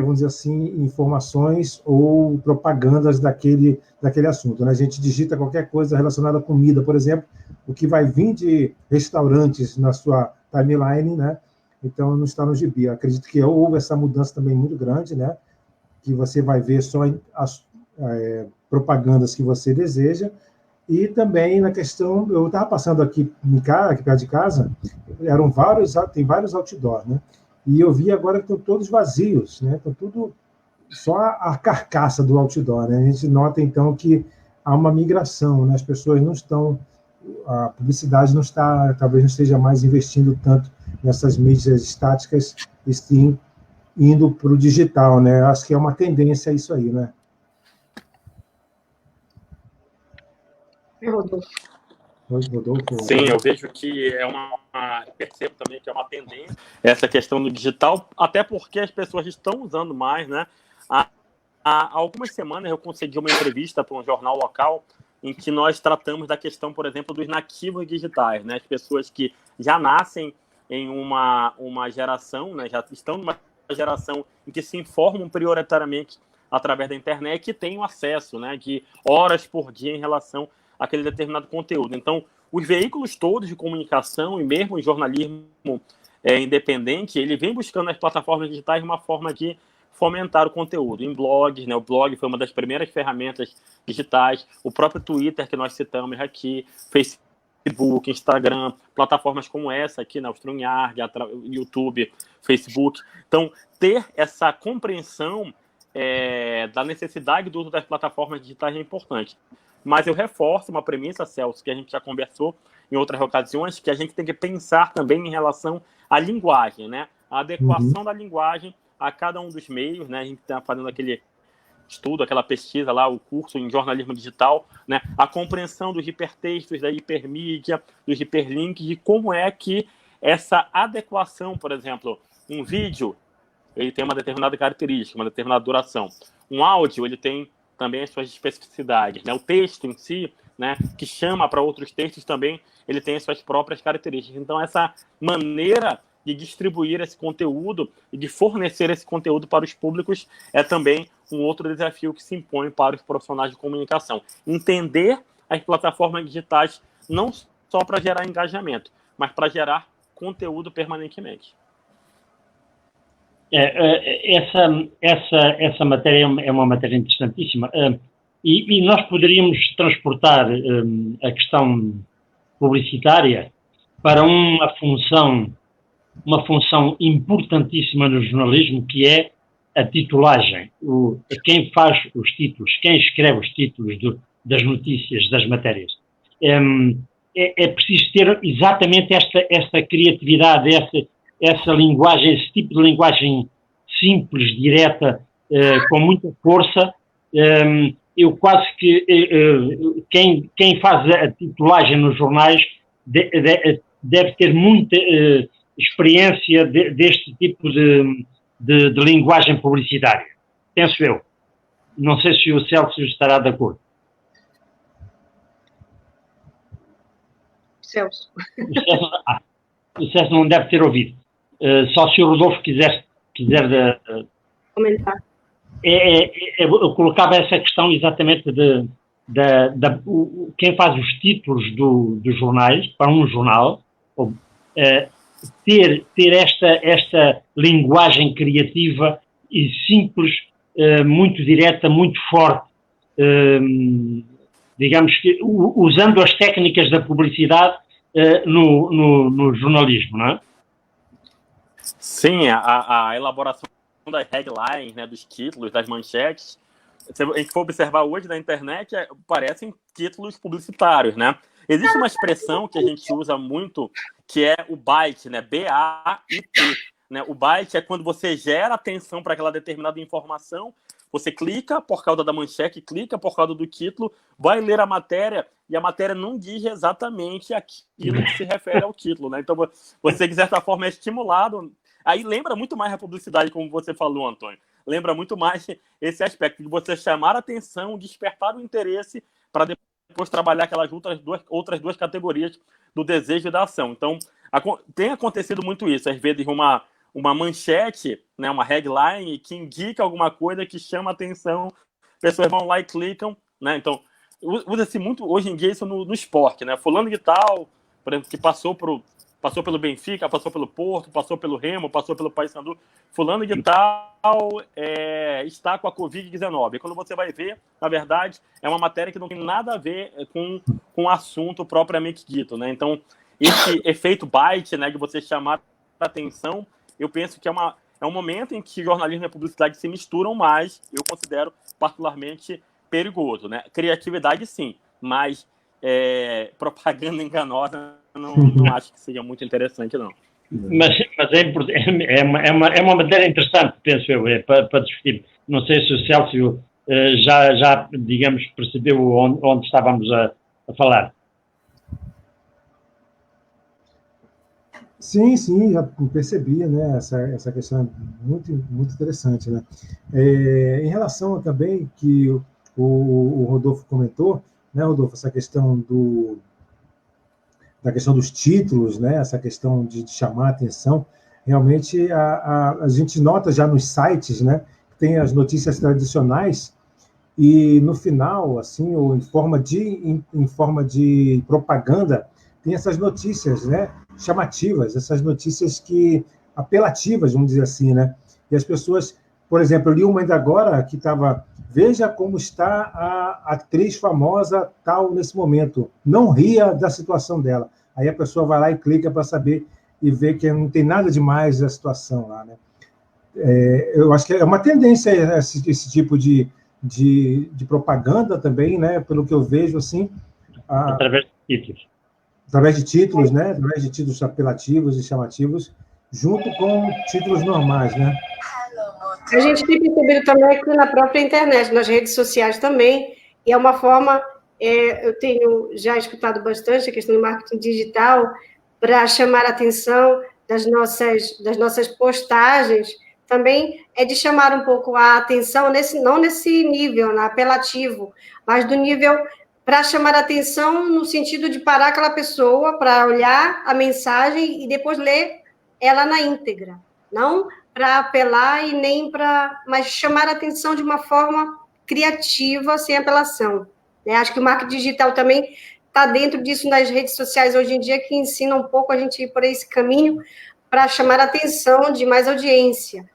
vamos dizer assim, informações ou propagandas daquele assunto, né? A gente digita qualquer coisa relacionada à comida, por exemplo, o que vai vir de restaurantes na sua timeline, né? Então, não está no gibi. Eu acredito que houve essa mudança também muito grande, né? Que você vai ver só as propagandas que você deseja. E também na questão, eu estava passando aqui perto de casa, tem vários outdoors, né? E eu vi agora que estão todos vazios, né? Estão tudo só a carcaça do outdoor, né? A gente nota, então, que há uma migração, né? As pessoas não estão... A publicidade não está, talvez não esteja mais investindo tanto nessas mídias estáticas, e sim indo para o digital, né? Acho que é uma tendência isso aí, né? Rodolfo. Sim, eu vejo que percebo também que é uma tendência essa questão do digital, até porque as pessoas estão usando mais, né? Há algumas semanas eu consegui uma entrevista para um jornal local em que nós tratamos da questão, por exemplo, dos nativos digitais, né? As pessoas que já nascem em uma geração, né? Já estão numa geração em que se informam prioritariamente através da internet e têm acesso, né? De horas por dia em relação aquele determinado conteúdo. Então, os veículos todos de comunicação e mesmo o jornalismo independente, ele vem buscando nas plataformas digitais uma forma de fomentar o conteúdo. Em blogs, né? O blog foi uma das primeiras ferramentas digitais, o próprio Twitter que nós citamos aqui, Facebook, Instagram, plataformas como essa aqui, na StreamYard, YouTube, Facebook. Então, ter essa compreensão da necessidade do uso das plataformas digitais é importante. Mas eu reforço uma premissa, Celso, que a gente já conversou em outras ocasiões, que a gente tem que pensar também em relação à linguagem, né? A adequação da linguagem a cada um dos meios, né? A gente está fazendo aquele estudo, aquela pesquisa lá, o curso em jornalismo digital, né? A compreensão dos hipertextos, da hipermídia, dos hiperlinks, e como é que essa adequação, por exemplo, um vídeo, ele tem uma determinada característica, uma determinada duração. Um áudio, ele tem também as suas especificidades, né? O texto em si, né, que chama para outros textos também, ele tem as suas próprias características. Então, essa maneira de distribuir esse conteúdo e de fornecer esse conteúdo para os públicos é também um outro desafio que se impõe para os profissionais de comunicação. Entender as plataformas digitais não só para gerar engajamento, mas para gerar conteúdo permanentemente. Essa matéria é uma matéria interessantíssima e nós poderíamos transportar a questão publicitária para uma função importantíssima no jornalismo, que é a titulagem. Quem faz os títulos, quem escreve os títulos das notícias, das matérias. É preciso ter exatamente esta criatividade, essa linguagem, esse tipo de linguagem simples, direta, com muita força. Eu quase que quem faz a titulagem nos jornais deve ter muita experiência deste tipo de linguagem publicitária. Penso eu. Não sei se o Celso estará de acordo. Celso. O Celso não deve ter ouvido. Só se o Rodolfo quiser comentar. Eu colocava essa questão exatamente quem faz os títulos dos jornais, para um jornal, ter esta linguagem criativa e simples, muito direta, muito forte, digamos que usando as técnicas da publicidade no jornalismo, não é? Sim, a elaboração das headlines, né, dos títulos, das manchetes, se a gente for observar hoje na internet, parecem títulos publicitários, né? Existe uma expressão que a gente usa muito, que é o byte, né? B-A-I-T. Né? O byte é quando você gera atenção para aquela determinada informação, você clica por causa da manchete, clica por causa do título, vai ler a matéria, e a matéria não diz exatamente aquilo que se refere ao título, né? Então, você, de certa forma, é estimulado. Aí lembra muito mais a publicidade, como você falou, Antônio. Lembra muito mais esse aspecto de você chamar a atenção, despertar o interesse para depois trabalhar aquelas outras duas categorias do desejo e da ação. Então, tem acontecido muito isso. Às vezes, uma manchete, né, uma headline que indica alguma coisa que chama a atenção, pessoas vão lá e clicam, né? Então, usa-se muito hoje em dia isso no esporte, né? Fulano de tal, por exemplo, que passou pelo Benfica, passou pelo Porto, passou pelo Remo, passou pelo Paysandu. Fulano de tal está com a Covid-19. E quando você vai ver, na verdade, é uma matéria que não tem nada a ver com o assunto propriamente dito, né? Então, esse efeito byte, né, de você chamar a atenção, eu penso que é uma é um momento em que jornalismo e publicidade se misturam mais, eu considero particularmente perigoso, né? Criatividade, sim, mas propaganda enganosa não acho que seja muito interessante, não. Mas é uma matéria interessante, penso eu, para discutir. Não sei se o Célcio já digamos, percebeu onde estávamos a falar. Sim, já percebi, né? Essa questão é muito, muito interessante, né? Em relação também que o Rodolfo comentou, né, Rodolfo, essa questão da questão dos títulos, né? Essa questão de chamar a atenção, realmente a gente nota já nos sites, né? Tem as notícias tradicionais e no final, assim, ou em forma de propaganda, tem essas notícias, né? Chamativas, essas notícias apelativas, vamos dizer assim, né? E as pessoas, por exemplo, eu li uma ainda agora que estava: veja como está a atriz famosa tal nesse momento, não ria da situação dela. Aí a pessoa vai lá e clica para saber e vê que não tem nada demais da situação lá, né? Eu acho que é uma tendência esse tipo de propaganda também, né? Pelo que eu vejo, assim, através de títulos. Através de títulos, né? Através de títulos apelativos e chamativos, junto com títulos normais, né? A gente tem percebido também aqui na própria internet, nas redes sociais também, e é uma forma, eu tenho já escutado bastante a questão do marketing digital para chamar a atenção das nossas postagens, também é de chamar um pouco a atenção, não nesse nível, apelativo, mas do nível para chamar a atenção no sentido de parar aquela pessoa para olhar a mensagem e depois ler ela na íntegra. Não para apelar e nem mas chamar a atenção de uma forma criativa, sem apelação. Né? Acho que o marketing digital também está dentro disso nas redes sociais hoje em dia, que ensina um pouco a gente ir por esse caminho para chamar a atenção de mais audiência.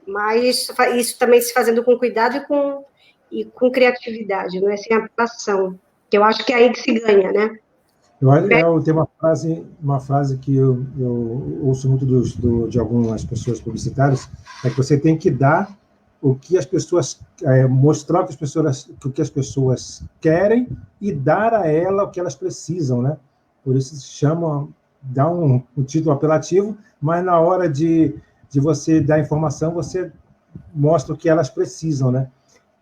Mas isso também se fazendo com cuidado e com criatividade, não é sem apelação. Que eu acho que é aí que se ganha, né? Tem uma frase que eu ouço muito de algumas pessoas publicitárias, é que você tem que dar o que as pessoas, mostrar o que as pessoas querem e dar a ela o que elas precisam, né? Por isso se chama, dá um título apelativo, mas na hora de você dar informação, você mostra o que elas precisam, né?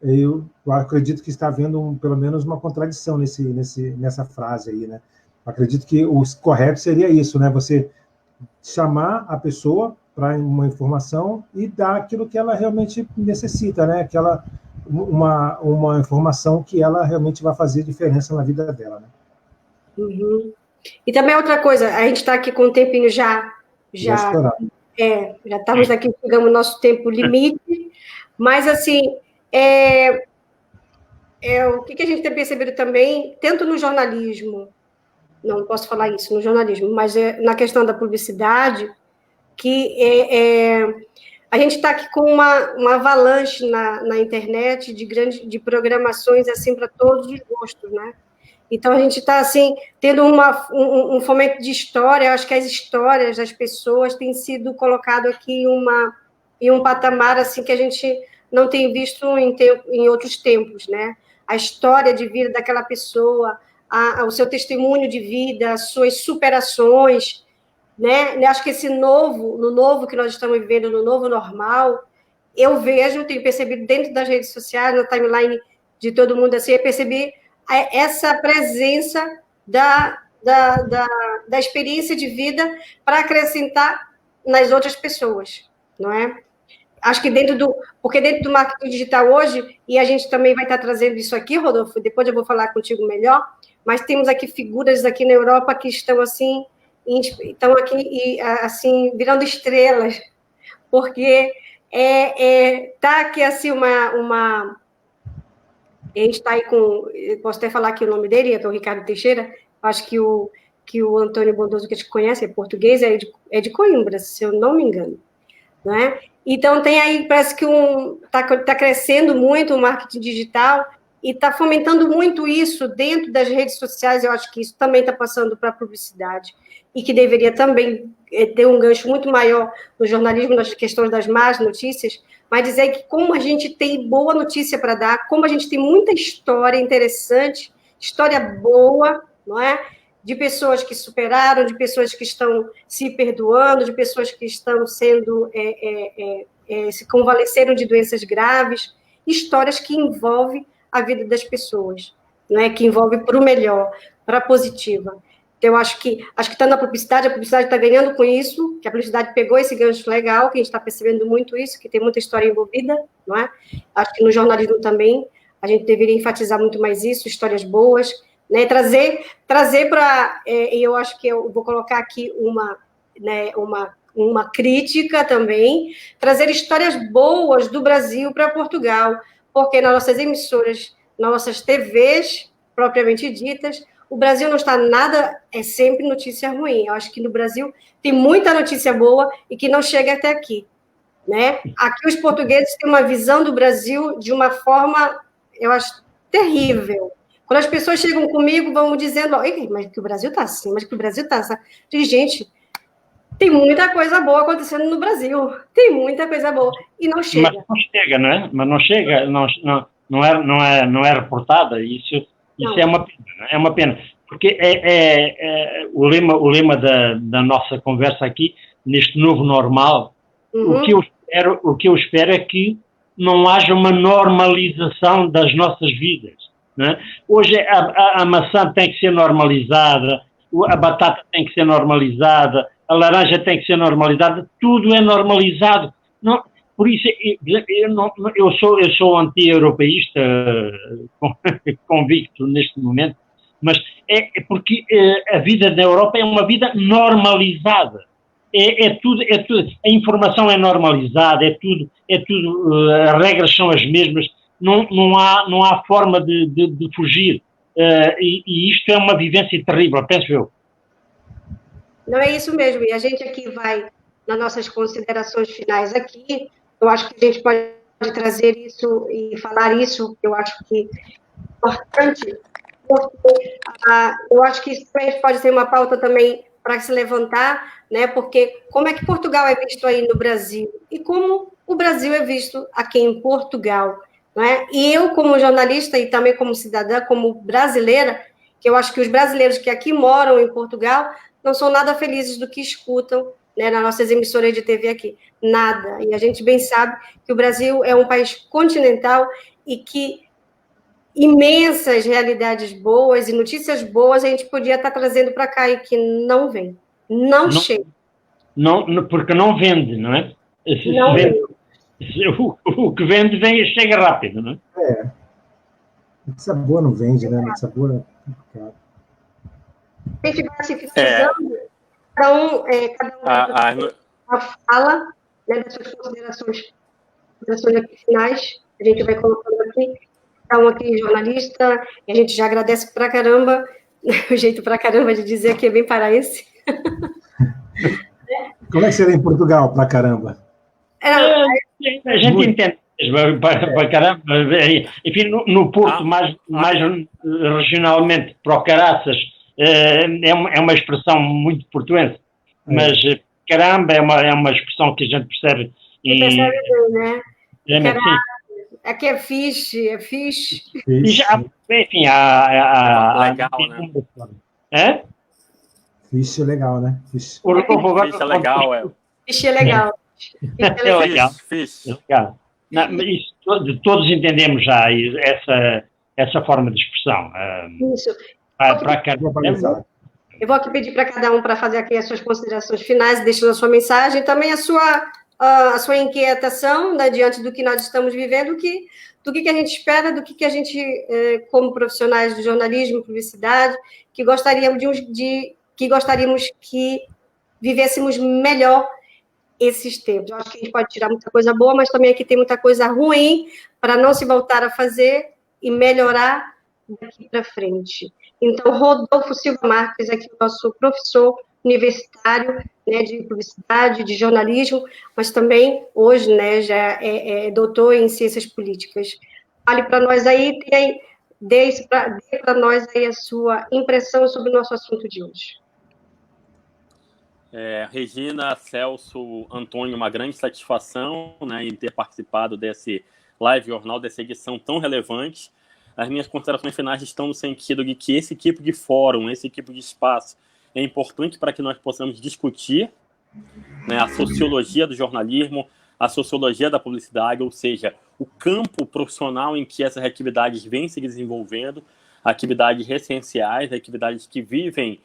Eu acredito que está havendo pelo menos uma contradição nessa frase aí, né? Acredito que o correto seria isso, né? Você chamar a pessoa para uma informação e dar aquilo que ela realmente necessita, né? Uma informação que ela realmente vai fazer diferença na vida dela, né? Uhum. E também outra coisa, a gente está aqui com um tempinho já estamos aqui, chegamos no nosso tempo limite, mas assim, o que a gente tem percebido também, tanto no jornalismo, não posso falar isso no jornalismo, mas na questão da publicidade, que a gente está aqui com uma avalanche na internet de programações assim para todos os gostos, né? Então, a gente está, assim, tendo um fomento de história. Eu acho que as histórias das pessoas têm sido colocado aqui em um patamar, assim, que a gente não tem visto em outros tempos, né? A história de vida daquela pessoa, o seu testemunho de vida, as suas superações, né? Eu acho que no novo que nós estamos vivendo, no novo normal, eu tenho percebido dentro das redes sociais, na timeline de todo mundo, assim, eu percebi essa presença da experiência de vida para acrescentar nas outras pessoas, não é? Acho que porque dentro do marketing digital hoje, e a gente também vai estar trazendo isso aqui, Rodolfo, depois eu vou falar contigo melhor, mas temos aqui figuras aqui na Europa que estão assim, aqui assim, virando estrelas, porque está aqui assim a gente está aí posso até falar aqui o nome dele, que é o Ricardo Teixeira, acho que o Antônio Bondoso, que a gente conhece, é português, é de Coimbra, se eu não me engano, não é? Então, tem aí, parece que está crescendo muito o marketing digital e está fomentando muito isso dentro das redes sociais. Eu acho que isso também está passando para a publicidade e que deveria também ter um gancho muito maior no jornalismo, nas questões das más notícias, mas dizer que como a gente tem boa notícia para dar, como a gente tem muita história interessante, história boa, não é? De pessoas que superaram, de pessoas que estão se perdoando, de pessoas que estão sendo, se convalesceram de doenças graves, histórias que envolvem a vida das pessoas, não é? Que envolve para o melhor, para a positiva. Então, eu acho que está na publicidade, a publicidade está ganhando com isso, que a publicidade pegou esse gancho legal, que a gente está percebendo muito isso, que tem muita história envolvida, não é? Acho que no jornalismo também, a gente deveria enfatizar muito mais isso, histórias boas, né? Trazer para... E eu acho que eu vou colocar aqui uma crítica também, trazer histórias boas do Brasil para Portugal, porque nas nossas emissoras, nas nossas TVs, propriamente ditas, o Brasil não está nada, é sempre notícia ruim. Eu acho que no Brasil tem muita notícia boa e que não chega até aqui, né? Aqui os portugueses têm uma visão do Brasil de uma forma, eu acho, terrível. Quando as pessoas chegam comigo, vão dizendo, mas que o Brasil está assim, mas que o Brasil está assim. Gente, tem muita coisa boa acontecendo no Brasil. Tem muita coisa boa. E não chega. Mas não chega, não é? Mas não chega, não é reportada. Isso é uma pena, não é? É uma pena. Porque o lema da nossa conversa aqui, neste novo normal, o que eu espero é que não haja uma normalização das nossas vidas. Não é? Hoje a maçã tem que ser normalizada, a batata tem que ser normalizada, a laranja tem que ser normalizada, tudo é normalizado. Não, por isso, eu sou anti-europeísta convicto neste momento, mas é porque a vida na Europa é uma vida normalizada. É tudo, a informação é normalizada, é tudo, as regras são as mesmas, não há forma de fugir. E isto é uma vivência terrível, penso eu. Não, é isso mesmo. E a gente aqui vai, nas nossas considerações finais aqui, eu acho que a gente pode trazer isso e falar isso, eu acho que é importante, porque eu acho que isso pode ser uma pauta também para se levantar, né? Porque como é que Portugal é visto aí no Brasil e como o Brasil é visto aqui em Portugal, né? E eu, como jornalista e também como cidadã, como brasileira, que eu acho que os brasileiros que aqui moram em Portugal não são nada felizes do que escutam, né, nas nossas emissoras de TV aqui. Nada. E a gente bem sabe que o Brasil é um país continental e que imensas realidades boas e notícias boas a gente podia estar trazendo para cá e que não vem. Não chega. Porque não vende, não é? Não vende. O que vende chega rápido, não é? Notícia boa não vende, né? Notícia boa é complicado. A gente vai se finalizando, cada um fala, né, das suas considerações aqui finais, a gente vai colocando aqui, cada um aqui jornalista, e a gente já agradece pra caramba, o jeito pra caramba de dizer que é bem paraense. Como é que seria em Portugal, pra caramba? A gente entende. Para caramba, enfim, no Porto, mais regionalmente, para o caraças, é uma expressão muito portuense, mas caramba é uma expressão que a gente percebe. Né? Aqui é fixe. E já, enfim, há legal, né? Fixe é legal, né? Fixe é legal, Fixe é legal. É legal. Fixe. Legal. Todos entendemos já essa forma de expressão. Isso. Para caramba. Eu vou aqui pedir para cada um para fazer aqui as suas considerações finais, deixando a sua mensagem, também a sua inquietação, né, diante do que nós estamos vivendo, do que a gente espera, do que a gente, como profissionais de jornalismo, publicidade, que gostaríamos que vivêssemos melhor esses tempos. Eu acho que a gente pode tirar muita coisa boa, mas também aqui tem muita coisa ruim para não se voltar a fazer e melhorar daqui para frente. Então, Rodolfo Silva Marques, aqui o nosso professor universitário, né, de publicidade, de jornalismo, mas também hoje, né, já é doutor em ciências políticas. Fale para nós aí, dê para nós aí a sua impressão sobre o nosso assunto de hoje. Regina, Celso, Antônio, uma grande satisfação, né, em ter participado desse live jornal, dessa edição tão relevante. As minhas considerações finais estão no sentido de que esse tipo de fórum, esse tipo de espaço é importante para que nós possamos discutir, né, a sociologia do jornalismo, a sociologia da publicidade, ou seja, o campo profissional em que essas atividades vêm se desenvolvendo, atividades essenciais, atividades que vivem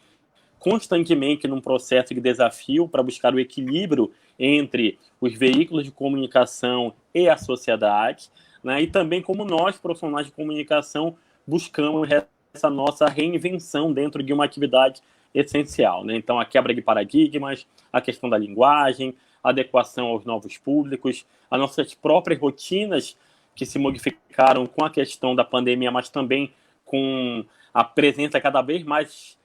constantemente num processo de desafio para buscar o equilíbrio entre os veículos de comunicação e a sociedade, né? E também como nós, profissionais de comunicação, buscamos essa nossa reinvenção dentro de uma atividade essencial, né? Então, a quebra de paradigmas, a questão da linguagem, a adequação aos novos públicos, as nossas próprias rotinas que se modificaram com a questão da pandemia, mas também com a presença cada vez mais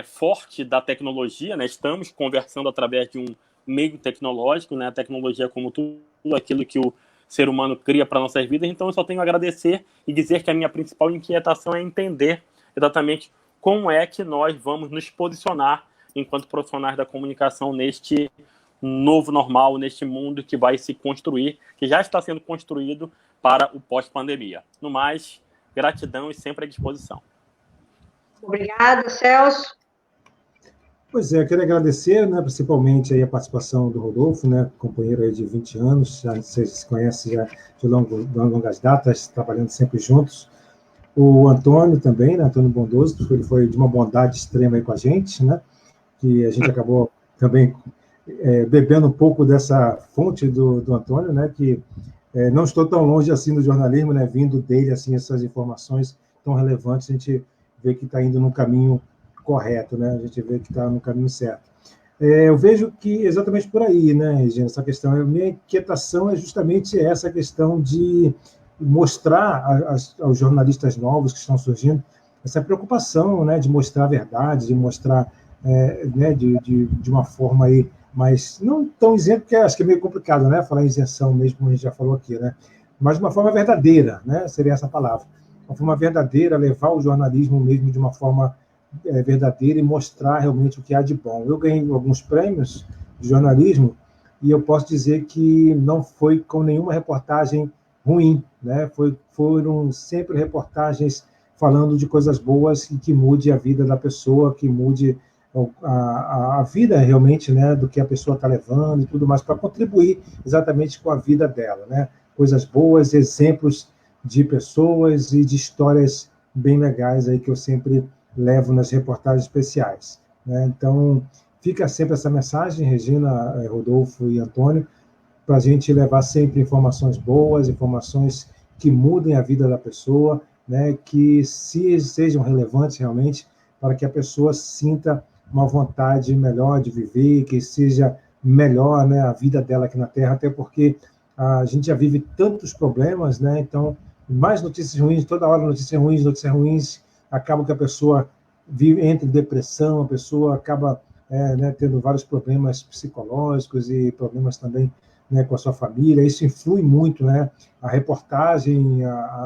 forte da tecnologia, né? Estamos conversando através de um meio tecnológico, né? A tecnologia como tudo aquilo que o ser humano cria para nossas vidas. Então eu só tenho a agradecer e dizer que a minha principal inquietação é entender exatamente como é que nós vamos nos posicionar enquanto profissionais da comunicação neste novo normal, neste mundo que vai se construir, que já está sendo construído para o pós-pandemia. No mais, gratidão e sempre à disposição. Obrigada, Celso. Pois é, eu quero agradecer, né, principalmente aí a participação do Rodolfo, né, companheiro aí de 20 anos, já vocês se conhecem já de longas datas, trabalhando sempre juntos. O Antônio também, né, Antônio Bondoso, ele foi de uma bondade extrema aí com a gente, né, que a gente acabou também bebendo um pouco dessa fonte do Antônio, né, que não estou tão longe assim do jornalismo, né, vindo dele, assim, essas informações tão relevantes, a gente vê que está indo no caminho correto, né? A gente vê que está no caminho certo. Eu vejo que exatamente por aí, né, Regina, essa questão. A minha inquietação é justamente essa questão de mostrar aos jornalistas novos que estão surgindo essa preocupação, né, de mostrar a verdade, de mostrar, né, de uma forma aí mais, não tão isento, porque acho que é meio complicado, né, falar em isenção mesmo, como a gente já falou aqui, né, mas de uma forma verdadeira, né, seria essa palavra. Uma forma verdadeira, levar o jornalismo mesmo de uma forma verdadeira e mostrar realmente o que há de bom. Eu ganhei alguns prêmios de jornalismo e eu posso dizer que não foi com nenhuma reportagem ruim, né? Foram sempre reportagens falando de coisas boas e que mude a vida da pessoa, que mude a vida realmente, né, do que a pessoa está levando e tudo mais, para contribuir exatamente com a vida dela, né? Coisas boas, exemplos de pessoas e de histórias bem legais aí que eu sempre levo nas reportagens especiais, né? Então, fica sempre essa mensagem, Regina, Rodolfo e Antônio, para a gente levar sempre informações boas, informações que mudem a vida da pessoa, né? Que sejam relevantes realmente para que a pessoa sinta uma vontade melhor de viver, que seja melhor, né, a vida dela aqui na Terra, até porque a gente já vive tantos problemas, né? Então, mais notícias ruins, toda hora notícias ruins, acaba que a pessoa entra em depressão, a pessoa acaba né, tendo vários problemas psicológicos e problemas também, né, com a sua família. Isso influi muito, né? A reportagem,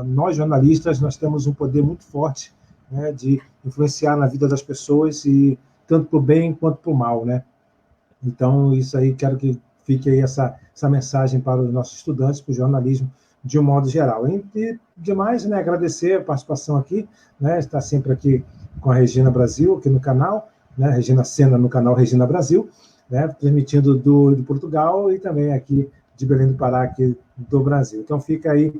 nós jornalistas, nós temos um poder muito forte, né, de influenciar na vida das pessoas, e tanto para o bem quanto para o mal, né? Então, isso aí, quero que fique aí essa mensagem para os nossos estudantes, para o jornalismo de um modo geral. E demais, né, agradecer a participação aqui, né, estar sempre aqui com a Regina Brasil, aqui no canal, né, Regina Sena no canal Regina Brasil, né, transmitindo de Portugal e também aqui de Belém do Pará, aqui do Brasil. Então fica aí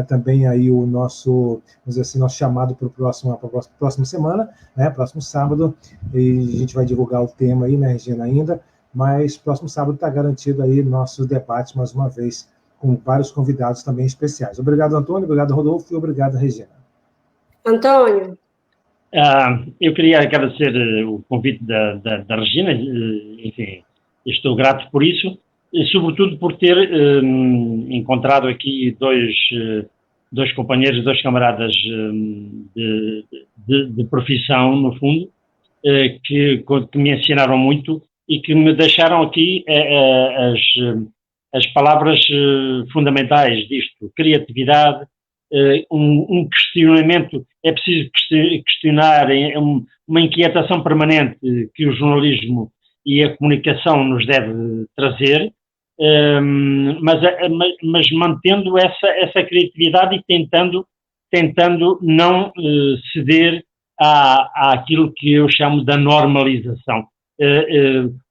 também aí o nosso, vamos dizer assim, nosso chamado para a próxima semana, né, próximo sábado, e a gente vai divulgar o tema aí, né, Regina, ainda, mas próximo sábado está garantido aí nossos debates, mais uma vez, com vários convidados também especiais. Obrigado, Antônio, obrigado, Rodolfo, e obrigado, Regina. Antônio. Eu queria agradecer o convite da Regina, enfim, estou grato por isso, e sobretudo por ter encontrado aqui dois companheiros, dois camaradas de profissão, no fundo, que me ensinaram muito e que me deixaram aqui as palavras fundamentais disto: criatividade, um questionamento. É preciso questionar, uma inquietação permanente que o jornalismo e a comunicação nos deve trazer, mas mantendo essa criatividade e tentando não ceder àquilo que eu chamo da normalização.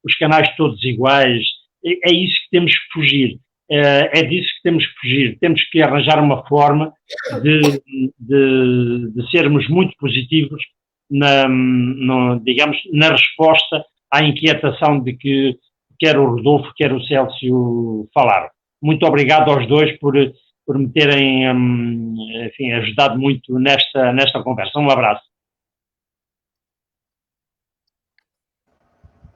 Os canais todos iguais, é isso que temos que fugir. É disso que temos que fugir. Temos que arranjar uma forma de sermos muito positivos digamos, na resposta à inquietação de que quer o Rodolfo, quer o Célcio falaram. Muito obrigado aos dois por me terem, enfim, ajudado muito nesta conversa. Um abraço.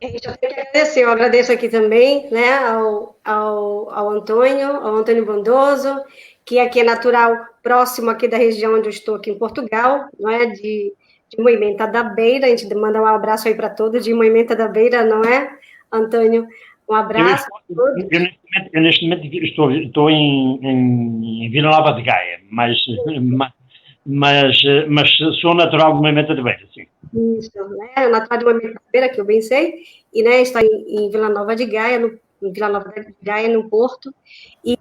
Eu tenho que agradecer, eu agradeço aqui também, né, ao Antônio Bondoso, que aqui é natural, próximo aqui da região onde eu estou, aqui em Portugal, não é, de Moimenta da Beira. A gente manda um abraço aí para todos de Moimenta da Beira, não é, Antônio? Um abraço. Eu neste momento estou em Vila Nova de Gaia, mas sou natural de Moimenta da Beira, sim. Isso, né? Natural de Moimenta da Beira, que eu bem sei, e, né, está em Vila Nova de Gaia, no Porto, e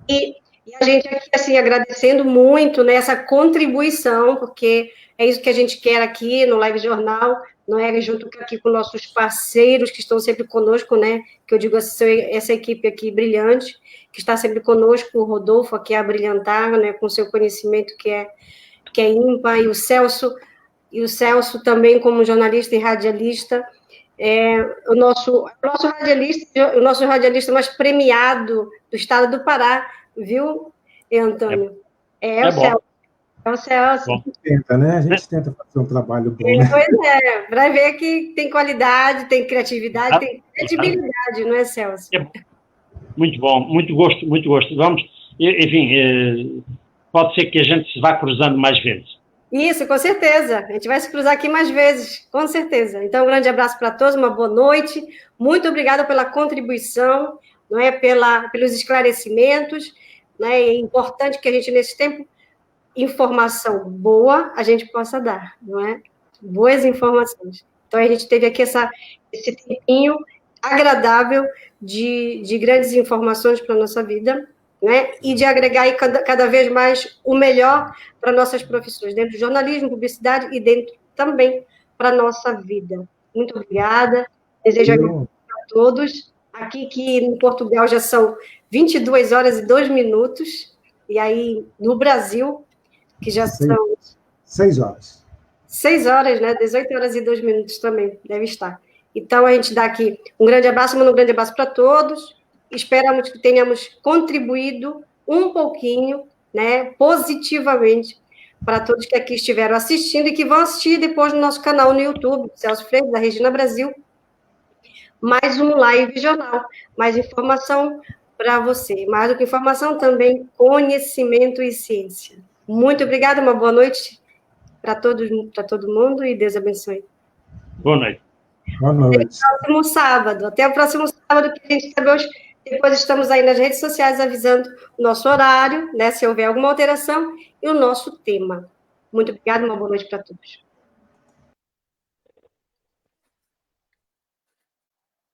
a gente aqui, assim, agradecendo muito, né, essa contribuição, porque é isso que a gente quer aqui no Live Jornal, não é, junto aqui com nossos parceiros que estão sempre conosco, né, que eu digo essa equipe aqui brilhante, que está sempre conosco, o Rodolfo aqui a brilhantar, né, com seu conhecimento que é ímpar, e o Celso também como jornalista e radialista, o nosso radialista mais premiado do estado do Pará, viu, Antônio? O Celso. É o Celso. A gente tenta, né? A gente tenta fazer um trabalho bom, né? Pois é, vai ver que tem qualidade, tem criatividade, tem credibilidade, não é, Celso? Muito bom, muito gosto. Vamos, enfim, pode ser que a gente se vá cruzando mais vezes. Isso, com certeza. A gente vai se cruzar aqui mais vezes, com certeza. Então, um grande abraço para todos, uma boa noite. Muito obrigada pela contribuição, não é, pelos esclarecimentos, né? É importante que a gente, nesse tempo, informação boa, a gente possa dar, não é? Boas informações. Então, a gente teve aqui esse tempinho agradável de grandes informações para a nossa vida, né? E de agregar aí cada vez mais o melhor para nossas profissões, dentro do jornalismo, publicidade e dentro também para a nossa vida. Muito obrigada. Desejo a todos. Aqui que em Portugal já são 22 horas e 2 minutos, e aí no Brasil, que já são 6 horas. 6 horas, né? 18 horas e 2 minutos também deve estar. Então, a gente dá aqui um grande abraço, manda um grande abraço para todos. Esperamos que tenhamos contribuído um pouquinho, né, positivamente, para todos que aqui estiveram assistindo e que vão assistir depois no nosso canal no YouTube, Celso Freire, da Regina Brasil. Mais um Live Jornal, mais informação para você. Mais do que informação, também conhecimento e ciência. Muito obrigada, uma boa noite para todo mundo e Deus abençoe. Boa noite. Boa noite. Até o próximo sábado, que a gente sabe hoje. Depois estamos aí nas redes sociais avisando o nosso horário, né, se houver alguma alteração, e o nosso tema. Muito obrigada, uma boa noite para todos.